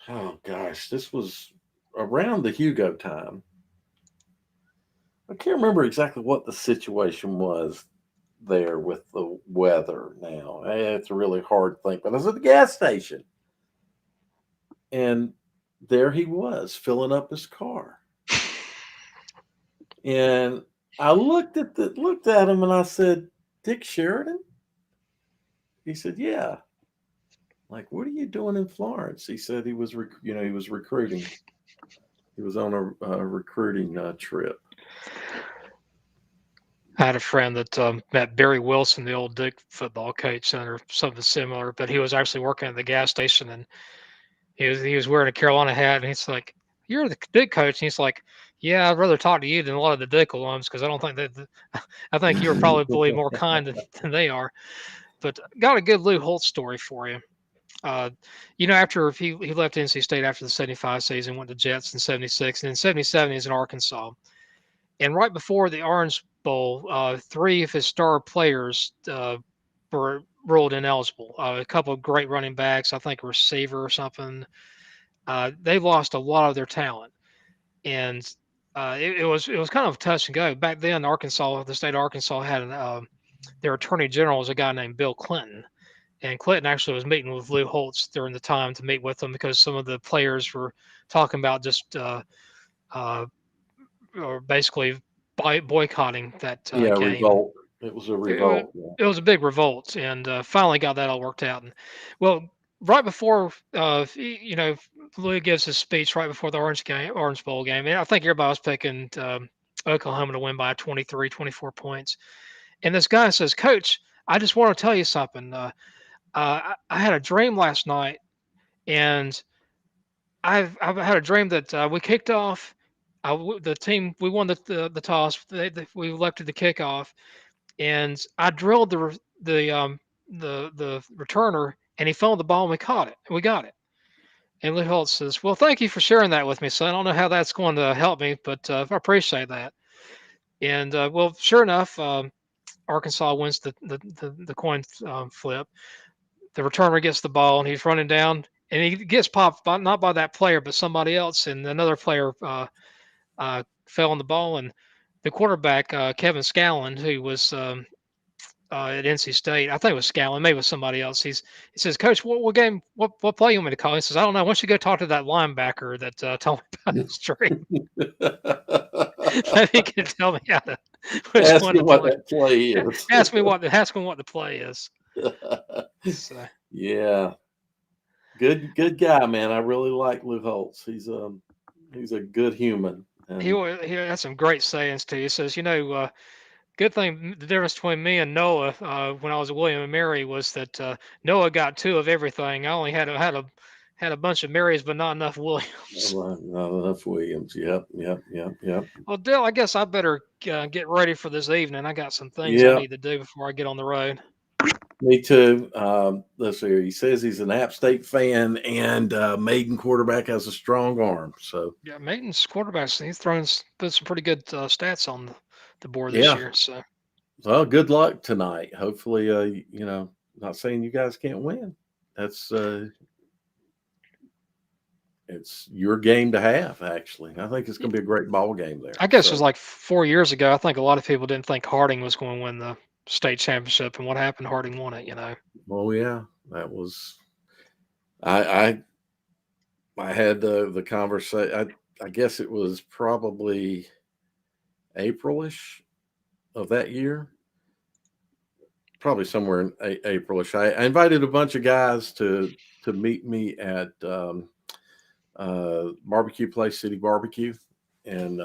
oh gosh, this was around the Hugo time. I can't remember exactly what the situation was there with the weather now. It's a really hard thing, but I was at the gas station, and there he was filling up his car. And I looked at him and I said, "Dick Sheridan?" He said, "Yeah." Like, what are you doing in Florence? He said he was, he was recruiting. He was on a recruiting trip. I had a friend that met Barry Wilson, the old Dick football coach, or something similar, but he was actually working at the gas station, and he was wearing a Carolina hat, and he's like, "You're the Dick coach," and he's like, "Yeah, I'd rather talk to you than a lot of the Dick alums because I don't think that I think you're probably more kind than they are." But got a good Lou Holtz story for you. Uh, after he left NC State after the '75 season, went to Jets in '76, and in '77 he's in Arkansas. And right before the Orange Bowl, three of his star players were ruled ineligible. A couple of great running backs, I think a receiver or something. They lost a lot of their talent, and it was kind of touch and go. Back then, the state of Arkansas had their attorney general was a guy named Bill Clinton, and Clinton actually was meeting with Lou Holtz during the time to meet with them because some of the players were talking about just uh, or basically boycotting that Yeah, game. And revolt. It was a it, wa- revolt. Yeah. it was a big revolt, and finally got that all worked out. And well, right before Louis gives his speech right before the Orange Bowl game, and I think everybody was picking Oklahoma to win by 23, 24 points. And this guy says, "Coach, I just want to tell you something. I had a dream last night, and I've had a dream that we kicked off. The team we won the toss. We elected the kickoff, and I drilled the returner, and he fumbled the ball, and we caught it. We got it." And Lee Holtz says, "Well, thank you for sharing that with me, son. I don't know how that's going to help me, but I appreciate that." And well, sure enough, Arkansas wins the coin flip. The returner gets the ball, and he's running down, and he gets popped not by that player, but somebody else, and another player fell on the ball, and the quarterback Kevin Scallon, who was at NC State, I think it was Scallon, maybe it was somebody else. He says, "Coach, what game, what play you want me to call?" He says, "I don't know. Why don't you go talk to that linebacker that told me about his dream? Maybe he can tell me which Ask one him to what play. that play is. Ask me what the play is." So Yeah, good guy, man. I really like Lou Holtz. He's a good human, and he had some great sayings too. He says, good thing the difference between me and Noah when I was at William and Mary was that Noah got two of everything. I only had a bunch of Marys, but not enough Williams. Not enough Williams. Yep. Well, Dale, I guess I better get ready for this evening. I got some things I Yep. need to do before I get on the road. Me too. Let's see here. He says he's an App State fan, and Maiden quarterback has a strong arm. So Yeah, Mayton's quarterbacks, he's put some pretty good stats on the board this yeah. year. So, Well, good luck tonight. Hopefully, not saying you guys can't win. That's it's your game to have. Actually, I think it's going to be a great ball game there. I guess it was So, like 4 years ago. I think a lot of people didn't think Harding was going to win the state championship, and what happened? Harding won it. oh yeah, that was. I had the conversation. I guess it was probably Aprilish of that year. Probably somewhere in Aprilish. I invited a bunch of guys to meet me at barbecue place, City Barbecue, and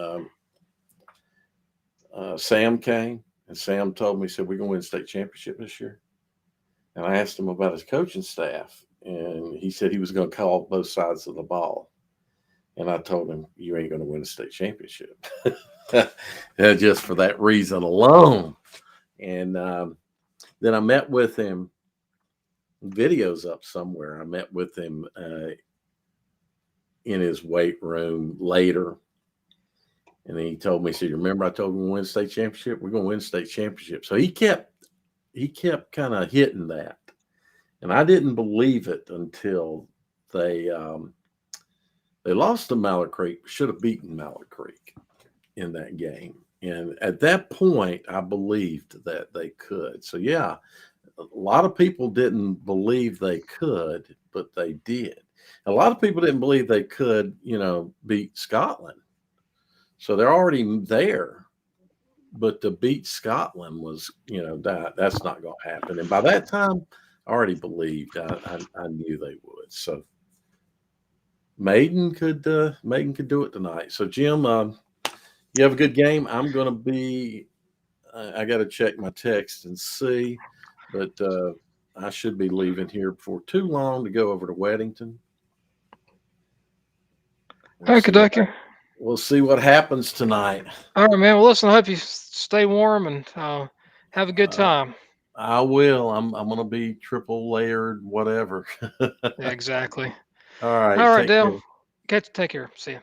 Sam came, and Sam told me, he said, we're going to win state championship this year. And I asked him about his coaching staff, and he said he was going to call both sides of the ball. And I told him, you ain't going to win a state championship. Just for that reason alone. And then I met with him, videos up somewhere. I met with him in his weight room later. And then he told me, he said, remember I told him we'll win state championship? We're going to win state championship. So he kept kind of hitting that. And I didn't believe it until they lost to Mallard Creek, should have beaten Mallard Creek in that game. And at that point, I believed that they could. So, yeah, a lot of people didn't believe they could, but they did. A lot of people didn't believe they could, beat Scotland. So they're already there. But to beat Scotland was, that's not going to happen. And by that time, I already believed. I knew they would. So Maiden could do it tonight. So Jim, you have a good game. I'm going to be. I got to check my text and see, but I should be leaving here before too long to go over to Weddington. We'll see what happens tonight. All right, man. Well, listen, I hope you stay warm and have a good time. I will. I'm going to be triple layered, whatever. Yeah, exactly. All right. All right, Dale. Take care. See you. Bye.